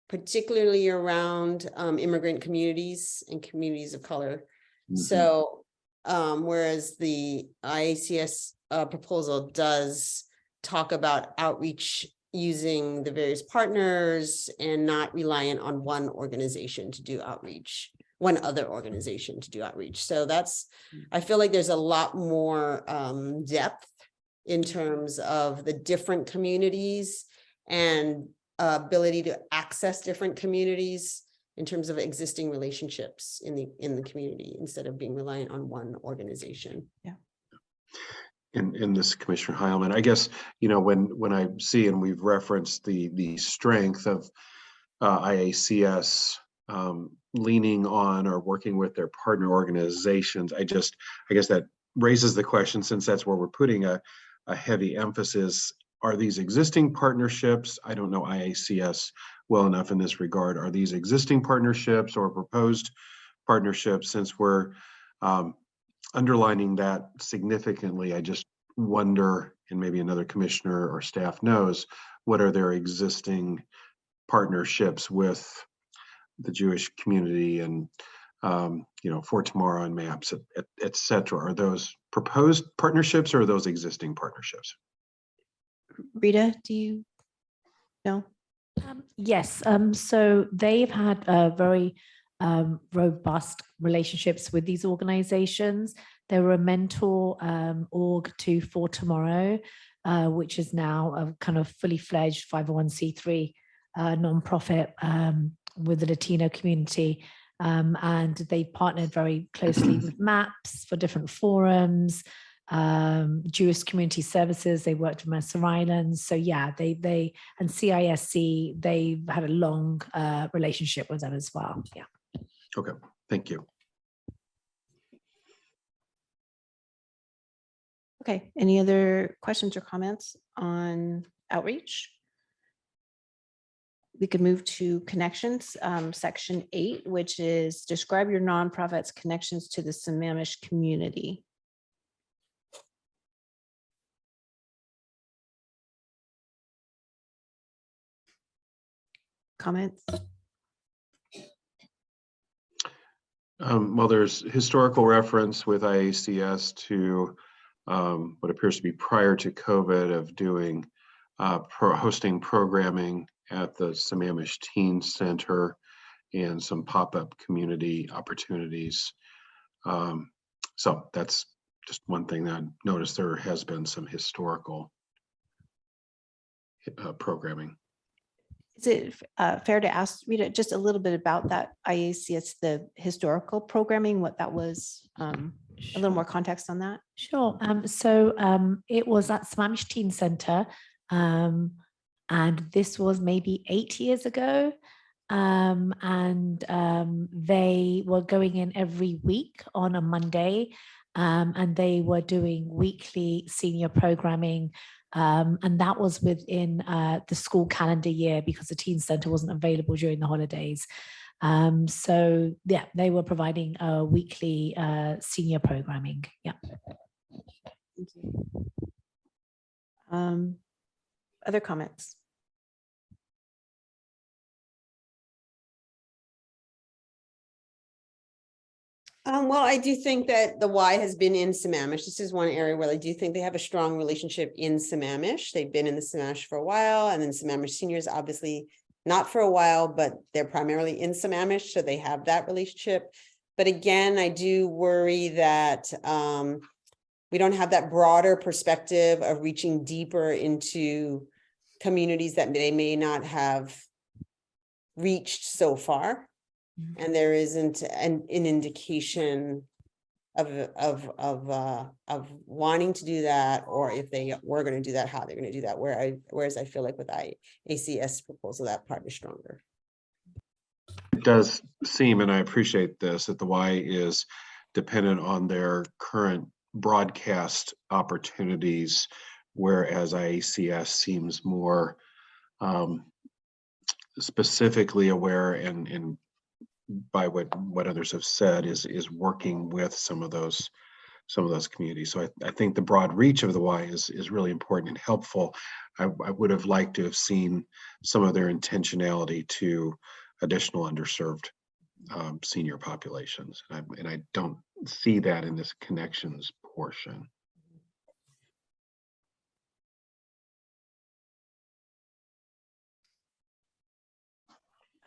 S12: particularly around immigrant communities and communities of color. So whereas the IACS proposal does talk about outreach using the various partners and not reliant on one organization to do outreach, one other organization to do outreach. So I feel like there's a lot more depth in terms of the different communities and ability to access different communities in terms of existing relationships in the community instead of being reliant on one organization.
S6: Yeah.
S11: In this, Commissioner Heilman, I guess, when I see, and we've referenced the strength of IACS leaning on or working with their partner organizations, I guess that raises the question, since that's where we're putting a heavy emphasis, are these existing partnerships? I don't know IACS well enough in this regard. Are these existing partnerships or proposed partnerships? Since we're underlining that significantly, I just wonder, and maybe another commissioner or staff knows, what are their existing partnerships with the Jewish community and For Tomorrow and MAPS, et cetera? Are those proposed partnerships or are those existing partnerships?
S6: Rita, do you know?
S2: Yes, so they've had very robust relationships with these organizations. They were a mentor org to For Tomorrow, which is now a kind of fully fledged 501c3 nonprofit with the Latino community. And they partnered very closely with MAPS for different forums, Jewish Community Services. They worked with Mercer Islands. So yeah, they and CISC, they've had a long relationship with them as well. Yeah.
S11: Okay, thank you.
S6: Okay, any other questions or comments on outreach? We could move to connections, section 8, which is describe your nonprofit's connections to the Sammamish community. Comments?
S11: Well, there's historical reference with IACS to what appears to be prior to COVID of doing hosting programming at the Sammamish Teen Center and some pop-up community opportunities. So that's just one thing that I noticed. There has been some historical programming.
S6: Is it fair to ask Rita just a little bit about that IACS, the historical programming, what that was, a little more context on that?
S2: Sure. So it was at Sammamish Teen Center, and this was maybe 8 years ago. They were going in every week on a Monday, and they were doing weekly senior programming. And that was within the school calendar year because the Teen Center wasn't available during the holidays. So yeah, they were providing weekly senior programming. Yeah.
S6: Thank you. Other comments?
S12: Well, I do think that the Y has been in Sammamish. This is one area where I do think they have a strong relationship in Sammamish. They've been in the Sammamish for a while, and then Sammamish seniors, obviously not for a while, but they're primarily in Sammamish, so they have that relationship. But again, I do worry that we don't have that broader perspective of reaching deeper into communities that they may not have reached so far. And there isn't an indication of wanting to do that, or if they were going to do that, how they're going to do that. Whereas I feel like with ACS proposal, that part is stronger.
S11: It does seem, and I appreciate this, that the Y is dependent on their current broadcast opportunities, whereas IACS seems more specifically aware and by what others have said is working with some of those communities. So I think the broad reach of the Y is really important and helpful. I would have liked to have seen some of their intentionality to additional underserved senior populations. And I don't see that in this connections portion.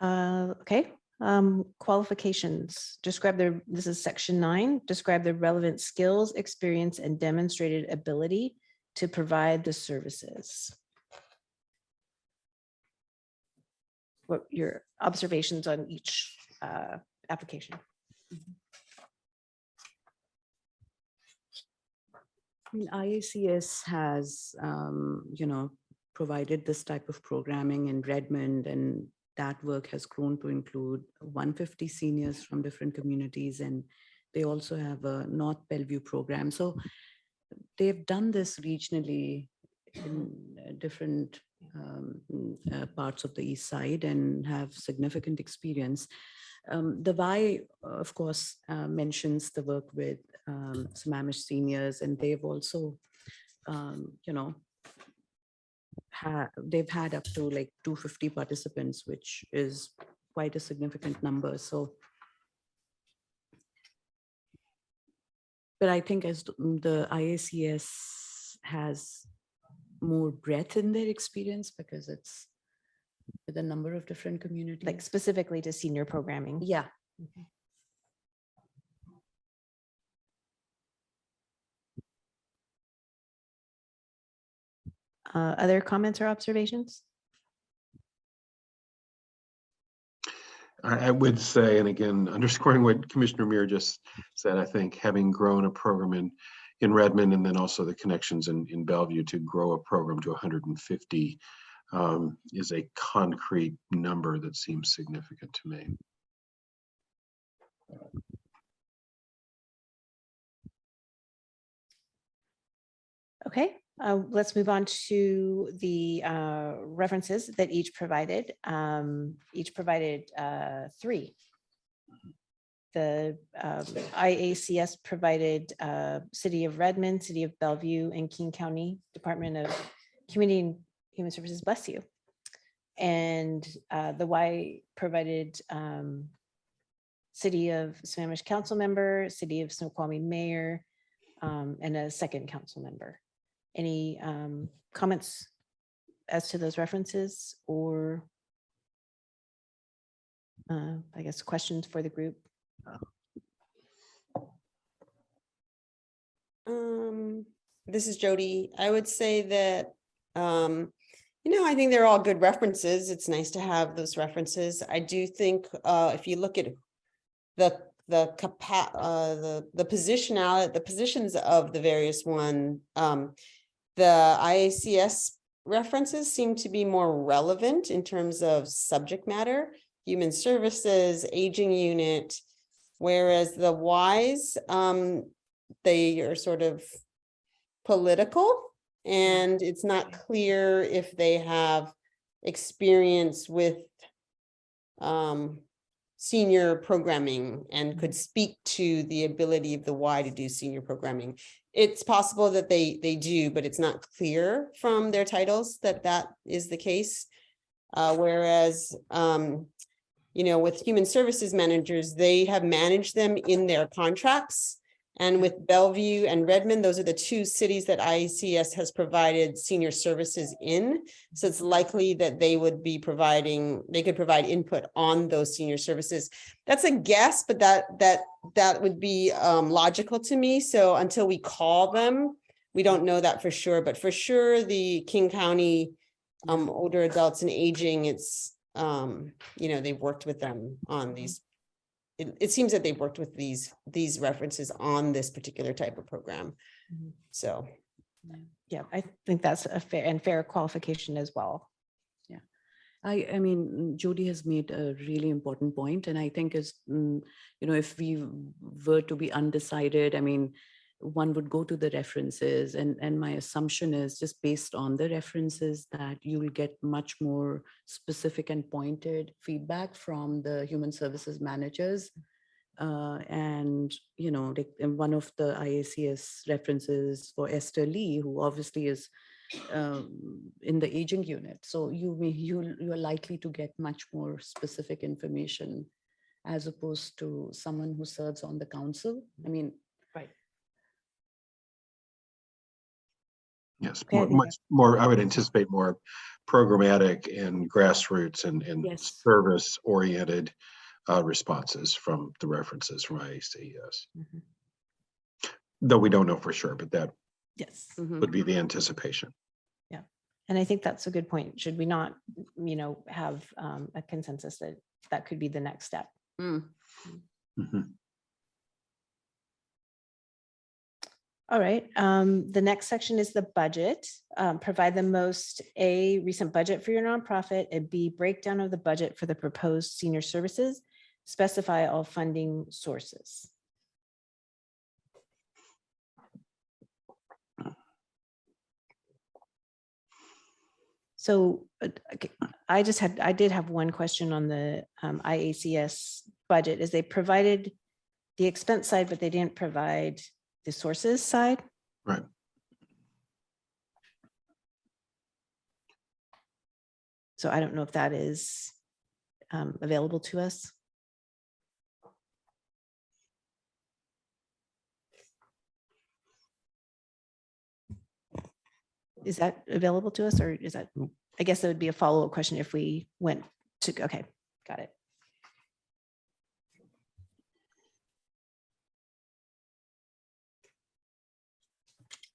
S6: Okay. Qualifications. This is section 9. Describe the relevant skills, experience, and demonstrated ability to provide the services. What your observations on each application?
S13: I mean, IACS has, provided this type of programming in Redmond, and that work has grown to include 150 seniors from different communities, and they also have a North Bellevue program. So they've done this regionally in different parts of the East Side and have significant experience. The Y, of course, mentions the work with Sammamish seniors, and they've also, they've had up to like 250 participants, which is quite a significant number. So, but I think as the IACS has more breadth in their experience because it's with a number of different communities.
S6: Like specifically to senior programming?
S13: Yeah.
S6: Other comments or observations?
S11: I would say, and again, underscoring what Commissioner Muir just said, I think having grown a program in Redmond and then also the connections in Bellevue to grow a program to 150 is a concrete number that seems significant to me.
S6: Okay, let's move on to the references that each provided. Each provided 3. The IACS provided City of Redmond, City of Bellevue, and King County Department of Community and Human Services, bless you. And the Y provided City of Sammamish council member, City of Snoqualmie mayor, and a second council member. Any comments as to those references, or I guess questions for the group?
S12: This is Jody. I would say that, I think they're all good references. It's nice to have those references. I do think if you look at the positions of the various one, the IACS references seem to be more relevant in terms of subject matter, human services, aging unit, whereas the Ys, they are sort of political, and it's not clear if they have experience with senior programming and could speak to the ability of the Y to do senior programming. It's possible that they do, but it's not clear from their titles that is the case. Whereas with human services managers, they have managed them in their contracts. And with Bellevue and Redmond, those are the two cities that IACS has provided senior services in. So it's likely that they could provide input on those senior services. That's a guess, but that would be logical to me. So until we call them, we don't know that for sure, but for sure, the King County older adults and aging, it's, they've worked with them on these. It seems that they've worked with these references on this particular type of program. So.
S6: Yeah, I think that's a fair qualification as well.
S13: I mean, Jody has made a really important point, and I think if we were to be undecided, I mean, one would go to the references, and my assumption is just based on the references that you will get much more specific and pointed feedback from the human services managers. And one of the IACS references for Esther Lee, who obviously is in the aging unit. So you're likely to get much more specific information as opposed to someone who serves on the council. I mean,
S6: right.
S11: Yes,
S6: Okay, I think
S11: much more, I would anticipate more programmatic and grassroots and
S13: Yes.
S11: service-oriented responses from the references from IACS. Though we don't know for sure, but that
S6: Yes.
S11: would be the anticipation.
S6: Yeah. And I think that's a good point. Should we not, have a consensus that could be the next step?
S11: Mhm.
S6: All right, the next section is the budget. Provide the most A, recent budget for your nonprofit, and B, breakdown of the budget for the proposed senior services. Specify all funding sources. So I did have one question on the IACS budget, is they provided the expense side, but they didn't provide the sources side.
S11: Right.
S6: So I don't know if that is available to us. Is that available to us, or is that, I guess that would be a follow-up question if we went to, okay, got it.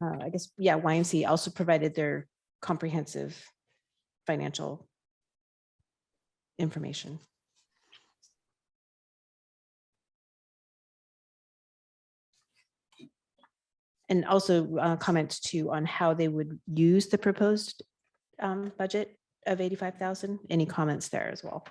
S6: I guess, yeah, YMC also provided their comprehensive financial information. And also comments too on how they would use the proposed budget of 85,000. Any comments there as well?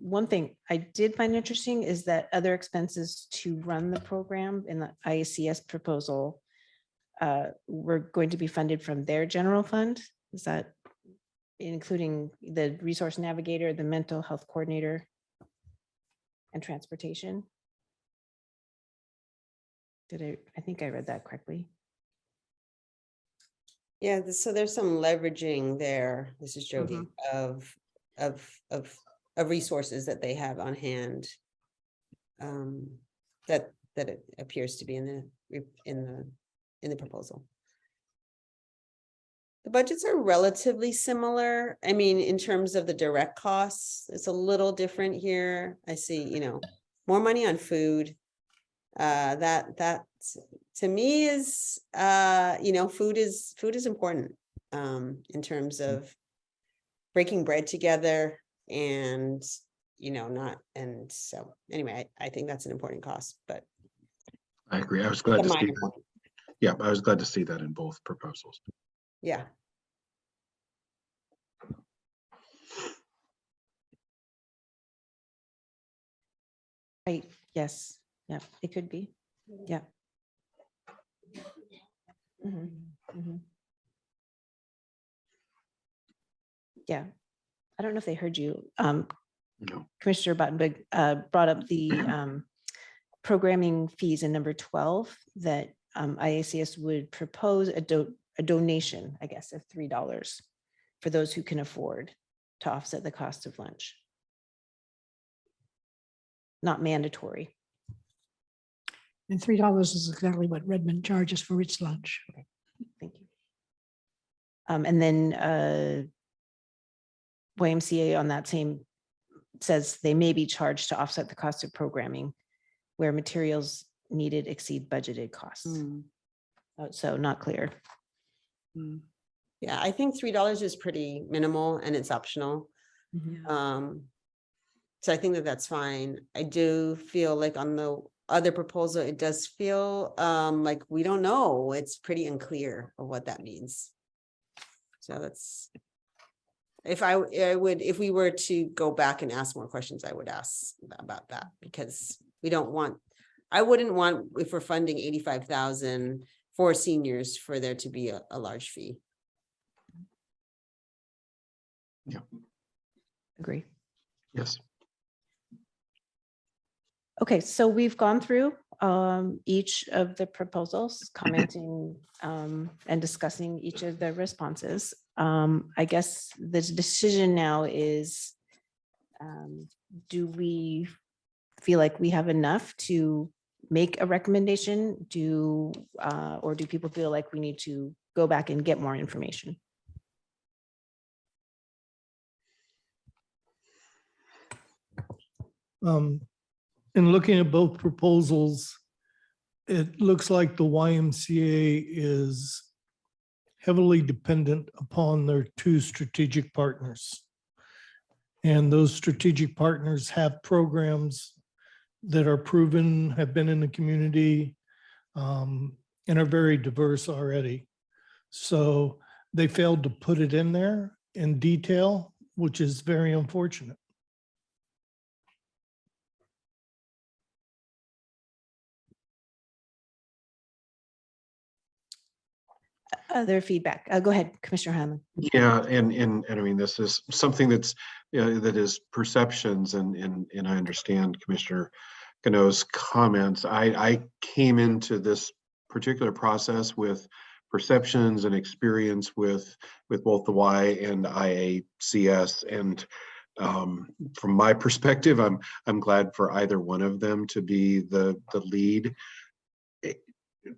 S6: One thing I did find interesting is that other expenses to run the program in the IACS proposal were going to be funded from their general fund. Is that including the resource navigator, the mental health coordinator, and transportation? I think I read that correctly.
S12: Yeah, so there's some leveraging there. This is Jody of resources that they have on hand. That it appears to be in the proposal. The budgets are relatively similar. I mean, in terms of the direct costs, it's a little different here. I see, more money on food. That to me is, food is important in terms of breaking bread together and, and so anyway, I think that's an important cost, but.
S11: I agree. I was glad
S12: a
S11: to see
S12: minor
S11: that.
S12: one.
S11: Yeah, I was glad to see that in both proposals.
S12: Yeah.
S6: Right, yes, yeah, it could be, yeah. Yeah. I don't know if they heard you.
S11: No.
S6: Commissioner Buttenberg brought up the programming fees in number 12 that IACS would propose a donation, I guess, of $3 for those who can afford to offset the cost of lunch. Not mandatory.
S1: And $3 is exactly what Redmond charges for its lunch.
S6: Thank you. And then YMCA on that same says they may be charged to offset the cost of programming where materials needed exceed budgeted costs. So not clear.
S12: Yeah, I think $3 is pretty minimal and it's optional. So I think that that's fine. I do feel like on the other proposal, it does feel like we don't know. It's pretty unclear of what that means. So that's, if we were to go back and ask more questions, I would ask about that because we don't want, I wouldn't want, if we're funding 85,000 for seniors, for there to be a large fee.
S11: Yeah.
S6: Agree.
S11: Yes.
S6: Okay, so we've gone through each of the proposals, commenting and discussing each of the responses. I guess the decision now is, do we feel like we have enough to make a recommendation? Or do people feel like we need to go back and get more information?
S4: In looking at both proposals, it looks like the YMCA is heavily dependent upon their two strategic partners. And those strategic partners have programs that are proven, have been in the community, and are very diverse already. So they failed to put it in there in detail, which is very unfortunate.
S6: Other feedback. Go ahead, Commissioner Hanlon.
S11: Yeah, and I mean, this is something that's, that is perceptions, and I understand Commissioner Gano's comments. I came into this particular process with perceptions and experience with both the Y and IACS, and from my perspective, I'm glad for either one of them to be the lead.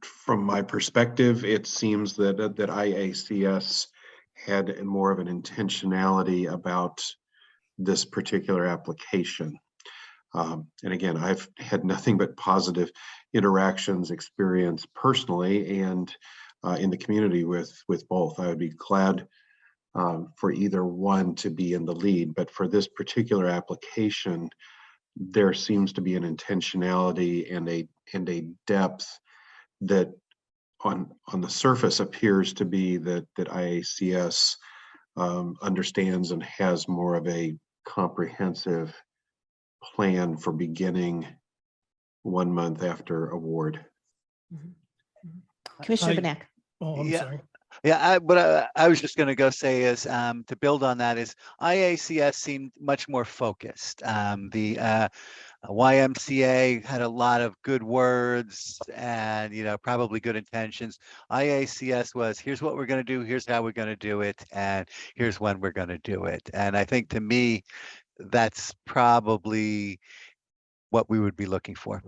S11: From my perspective, it seems that IACS had more of an intentionality about this particular application. And again, I've had nothing but positive interactions, experience personally, and in the community with both. I would be glad for either one to be in the lead, but for this particular application, there seems to be an intentionality and a depth that on the surface appears to be that IACS understands and has more of a comprehensive plan for beginning 1 month after award.
S6: Commissioner Benak.
S4: Oh, I'm sorry.
S10: Yeah, what I was just going to go say is to build on that is IACS seemed much more focused. The YMCA had a lot of good words and, probably good intentions. IACS was, here's what we're going to do, here's how we're going to do it, and here's when we're going to do it. And I think to me, that's probably what we would be looking for.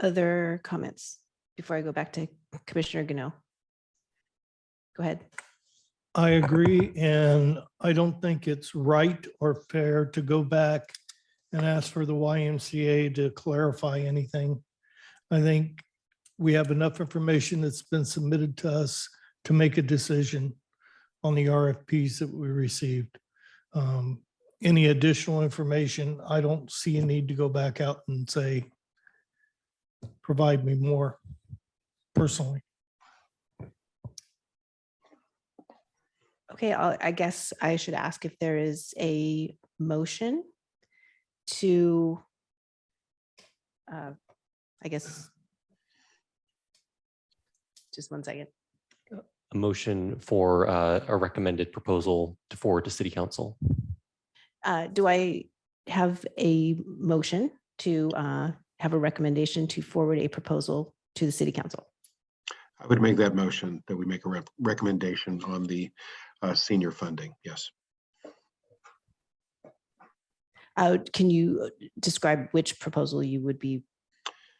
S6: Other comments before I go back to Commissioner Gano? Go ahead.
S4: I agree, and I don't think it's right or fair to go back and ask for the YMCA to clarify anything. I think we have enough information that's been submitted to us to make a decision on the RFPs that we received. Any additional information, I don't see a need to go back out and say, provide me more personally.
S6: Okay, I guess I should ask if there is a motion to, I guess, just 1 second.
S8: a motion for a recommended proposal to forward to City Council.
S6: Do I have a motion to have a recommendation to forward a proposal to the City Council?
S11: I would make that motion that we make a recommendation on the senior funding. Yes.
S6: Can you describe which proposal you would be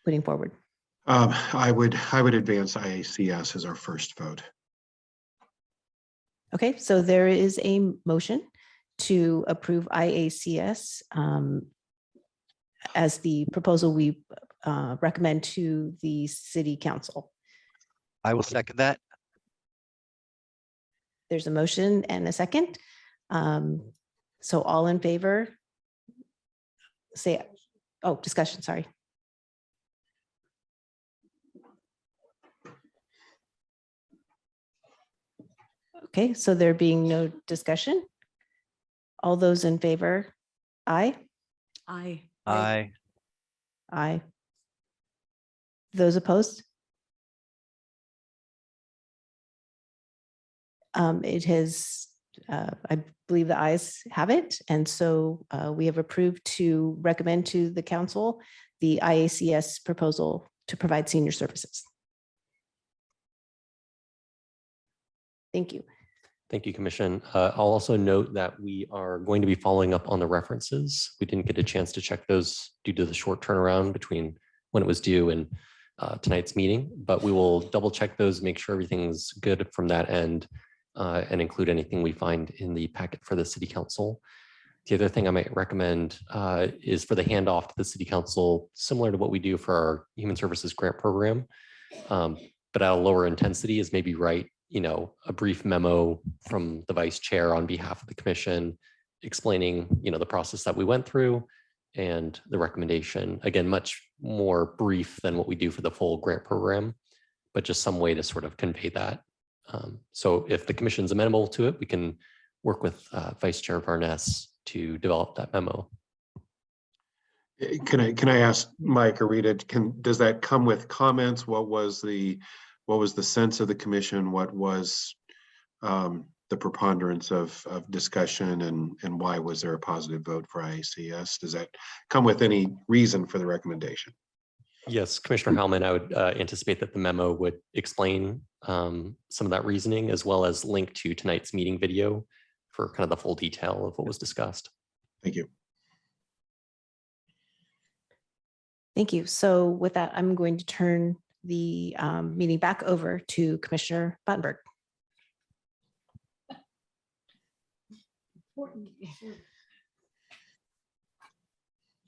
S6: putting forward?
S11: I would advance IACS as our first vote.
S6: Okay, so there is a motion to approve IACS as the proposal we recommend to the City Council.
S10: I will second that.
S6: There's a motion and a second. So all in favor, say, oh, discussion, sorry. Okay, so there being no discussion, all those in favor, aye?
S13: Aye.
S10: Aye.
S6: Aye. Those opposed? It has, I believe the ayes have it. And so we have approved to recommend to the council the IACS proposal to provide senior services. Thank you.
S8: Thank you, Commission. I'll also note that we are going to be following up on the references. We didn't get a chance to check those due to the short turnaround between when it was due and tonight's meeting, but we will double check those, make sure everything's good from that end, and include anything we find in the packet for the City Council. The other thing I might recommend is for the handoff to the City Council, similar to what we do for our Human Services Grant Program, but at a lower intensity, is maybe write a brief memo from the Vice Chair on behalf of the Commission explaining, the process that we went through and the recommendation. Again, much more brief than what we do for the full grant program, but just some way to sort of convey that. So if the Commission's amenable to it, we can work with Vice Chair Varnes to develop that memo.
S11: Can I ask Mike or Rita, does that come with comments? What was the sense of the commission? What was the preponderance of discussion, and why was there a positive vote for IACS? Does that come with any reason for the recommendation?
S8: Yes, Commissioner Howman, I would anticipate that the memo would explain some of that reasoning, as well as link to tonight's meeting video for kind of the full detail of what was discussed.
S11: Thank you.
S6: Thank you. So with that, I'm going to turn the meeting back over to Commissioner Battenberg.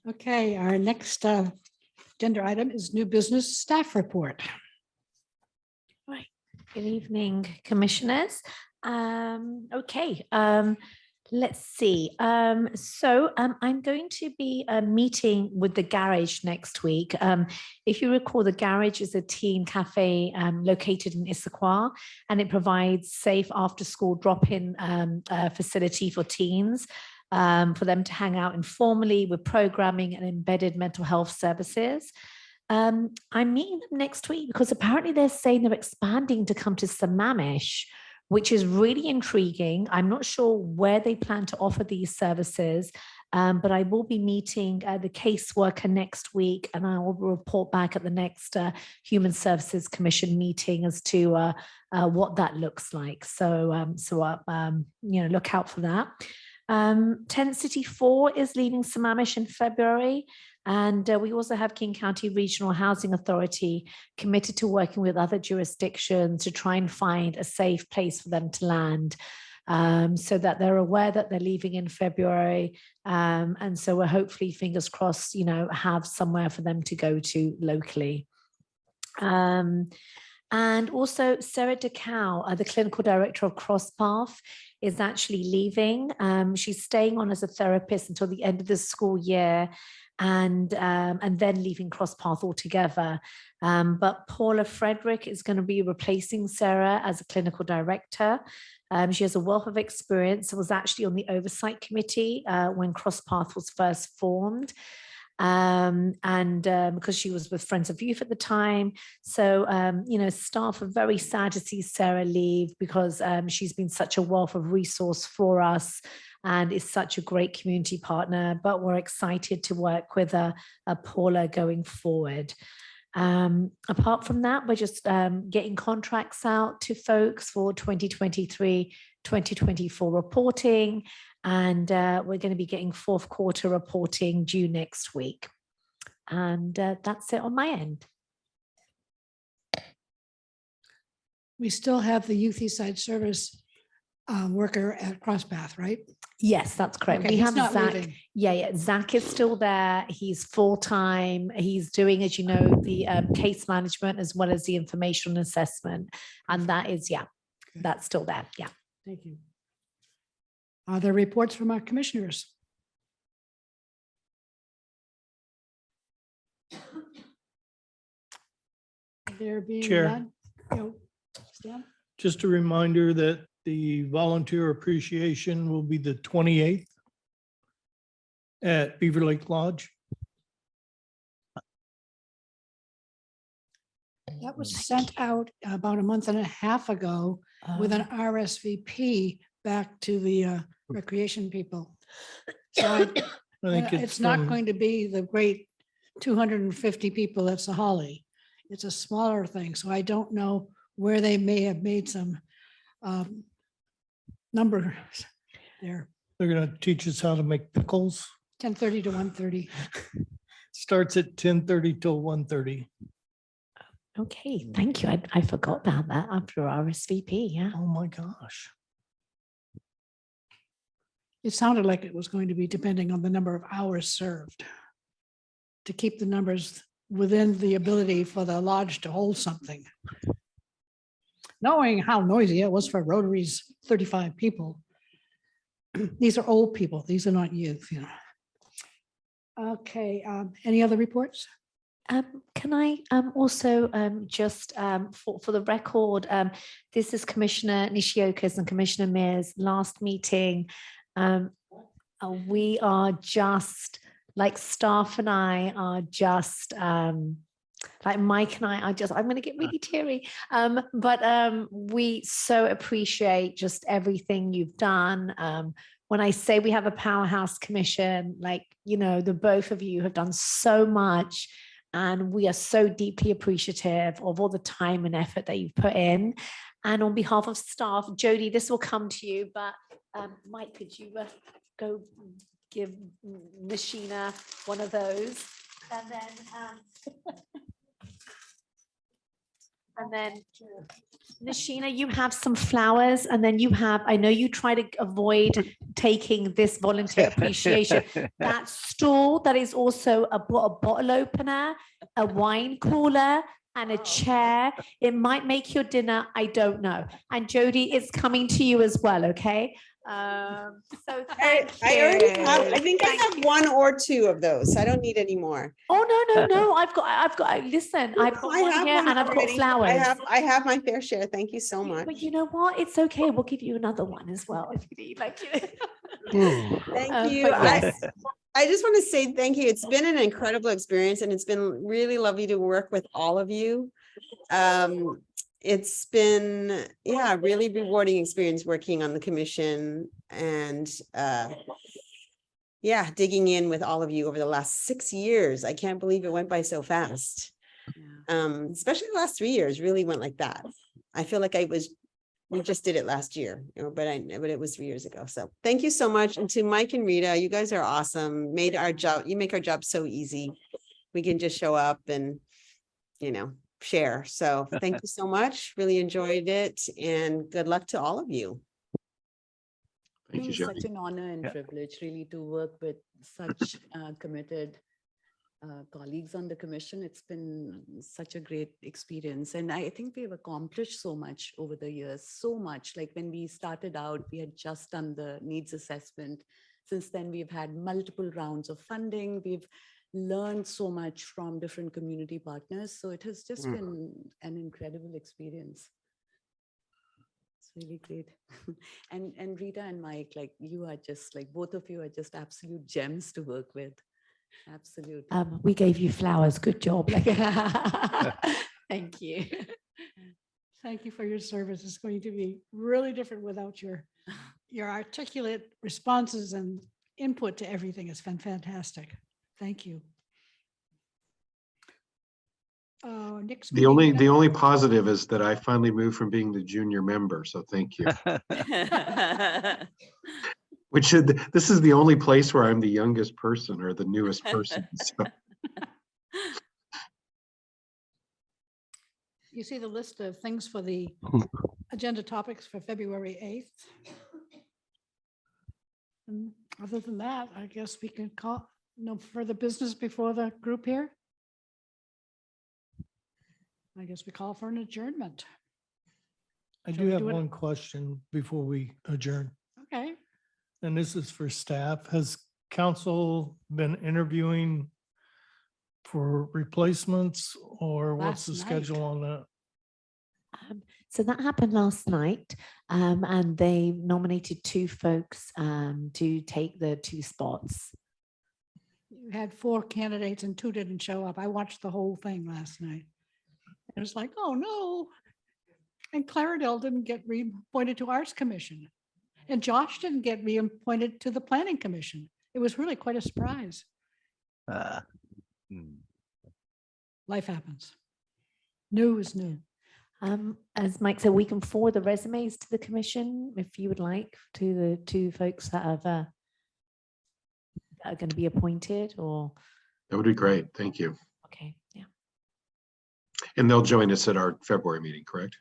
S1: Okay, our next agenda item is new business staff report.
S2: Right. Good evening, commissioners. Okay, let's see. So I'm going to be meeting with the Garage next week. If you recall, the Garage is a teen cafe located in Issaquah, and it provides safe after-school drop-in facility for teens, for them to hang out informally with programming and embedded mental health services. I'm meeting them next week because apparently they're saying they're expanding to come to Sammamish, which is really intriguing. I'm not sure where they plan to offer these services, but I will be meeting the caseworker next week, and I will report back at the next Human Services Commission meeting as to what that looks like. So, look out for that. Tent City 4 is leaving Sammamish in February. And we also have King County Regional Housing Authority committed to working with other jurisdictions to try and find a safe place for them to land, so that they're aware that they're leaving in February. And so we're hopefully, fingers crossed, have somewhere for them to go to locally. And also Sarah DeCow, the clinical director of CrossPath, is actually leaving. She's staying on as a therapist until the end of the school year, and then leaving CrossPath altogether. But Paula Frederick is going to be replacing Sarah as a clinical director. She has a wealth of experience, was actually on the oversight committee when CrossPath was first formed. and because she was with Friends of Youth at the time. So, staff are very sad to see Sarah leave because she's been such a wealth of resource for us and is such a great community partner, but we're excited to work with Paula going forward. Apart from that, we're just getting contracts out to folks for 2023, 2024 reporting, and we're going to be getting fourth quarter reporting due next week. And that's it on my end.
S1: We still have the Youth Eastside Service worker at Crosspath, right?
S2: Yes, that's correct.
S1: Okay,
S2: We
S1: he's
S2: have
S1: not
S2: Zach.
S1: leaving.
S2: Yeah. Zach is still there. He's full-time. He's doing, as you know, the case management as well as the information assessment. And that is, that's still there. Yeah.
S1: Thank you. Are there reports from our commissioners? There being
S4: Chair.
S1: none. No. Stan?
S4: Just a reminder that the volunteer appreciation will be the 28th at Beaver Lake Lodge.
S1: That was sent out about a month and a half ago with an RSVP back to the recreation people. So
S4: I think
S1: it's not
S4: from-
S1: going to be the great 250 people at Sahali. It's a smaller thing, so I don't know where they may have made some numbers there.
S4: They're gonna teach us how to make pickles.
S1: 10:30 to 1:30.
S4: Starts at 10:30 till 1:30.
S2: Okay, thank you. I forgot about that after RSVP. Yeah.
S4: Oh my gosh.
S1: It sounded like it was going to be depending on the number of hours served to keep the numbers within the ability for the lodge to hold something. Knowing how noisy it was for Rotary's 35 people. These are old people. These are not youth, Okay, any other reports?
S2: Can I also just for the record, this is Commissioner Nishioka's and Commissioner Mears' last meeting. We are just like staff and I are just like Mike and I are just, I'm going to get really teary. But we so appreciate just everything you've done. When I say we have a powerhouse commission, like, the both of you have done so much. And we are so deeply appreciative of all the time and effort that you've put in. And on behalf of staff, Jody, this will come to you, but Mike, could you go give Nashina one of those? And then Nashina, you have some flowers, and then you have, I know you try to avoid taking this volunteer appreciation. That stool that is also a bottle opener, a wine cooler, and a chair. It might make your dinner, I don't know. And Jody, it's coming to you as well, okay? So thank you.
S12: I already have, I think I
S2: Thank
S12: have
S2: you.
S12: one or two of those. I don't need any more.
S2: Oh, no, I've got, listen, I've got
S12: I
S2: one
S12: have
S2: here
S12: one
S2: and I've got
S12: already.
S2: flowers.
S12: I have my fair share. Thank you so much.
S2: But you know what? It's okay. We'll give you another one as well if you need.
S12: Thank you.
S2: But yes.
S12: I just want to say thank you. It's been an incredible experience and it's been really lovely to work with all of you. It's been, a really rewarding experience working on the commission and digging in with all of you over the last 6 years. I can't believe it went by so fast. Especially the last 3 years really went like that. I feel like we just did it last year, but it was 3 years ago. So thank you so much. And to Mike and Rita, you guys are awesome. You make our job so easy. We can just show up and, share. So thank you so much. Really enjoyed it and good luck to all of you.
S11: Thank you,
S13: It's
S11: Jody.
S13: such an honor and privilege really to work with such committed colleagues on the commission. It's been such a great experience. And I think we've accomplished so much over the years, so much. Like when we started out, we had just done the needs assessment. Since then, we've had multiple rounds of funding. We've learned so much from different community partners. So it has just been an incredible experience. It's really great. And Rita and Mike, like you are just like, both of you are just absolute gems to work with. Absolutely.
S2: We gave you flowers. Good job. Thank you.
S1: Thank you for your service. It's going to be really different without your articulate responses and input to everything. It's been fantastic. Thank you. Next.
S11: The only positive is that I finally moved from being the junior member, so thank you. This is the only place where I'm the youngest person or the newest person. So.
S1: You see the list of things for the agenda topics for February 8th. And other than that, I guess we can call no further business before the group here. I guess we call for an adjournment.
S4: I
S1: Shall
S4: do
S1: we
S4: have
S1: do it?
S4: one question before we adjourn,
S1: Okay.
S4: and this is for staff. Has council been interviewing for replacements, or what's the
S1: Last
S4: schedule
S1: night.
S4: on that?
S2: So that happened last night, and they nominated 2 folks to take the 2 spots.
S1: You had 4 candidates and 2 didn't show up. I watched the whole thing last night. It was like, oh no. And Clarendale didn't get reappointed to Arts Commission. And Josh didn't get reappointed to the Planning Commission. It was really quite a surprise. Life happens. New is new.
S2: As Mike said, we can forward the resumes to the commission if you would like, to the 2 folks that have that are going to be appointed, or
S11: That would be great. Thank you.
S2: okay, yeah.
S11: And they'll join us at our February meeting, correct?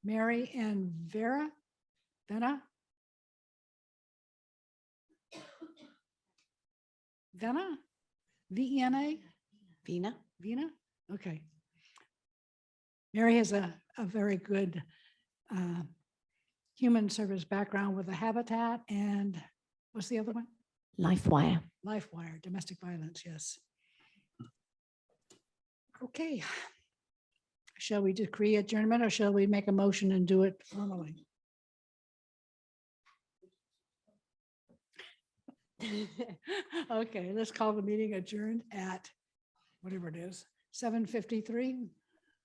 S1: Mary and Vera, Vena? Vena? V-E-N-A?
S13: Veena?
S1: Vena? Okay. Mary has a very good human service background with the Habitat and what's the other one?
S2: LifeWire.
S1: LifeWire, domestic violence, yes. Okay. Shall we decree adjournment or shall we make a motion and do it formally? Okay, let's call the meeting adjourned at whatever it is, 7:53.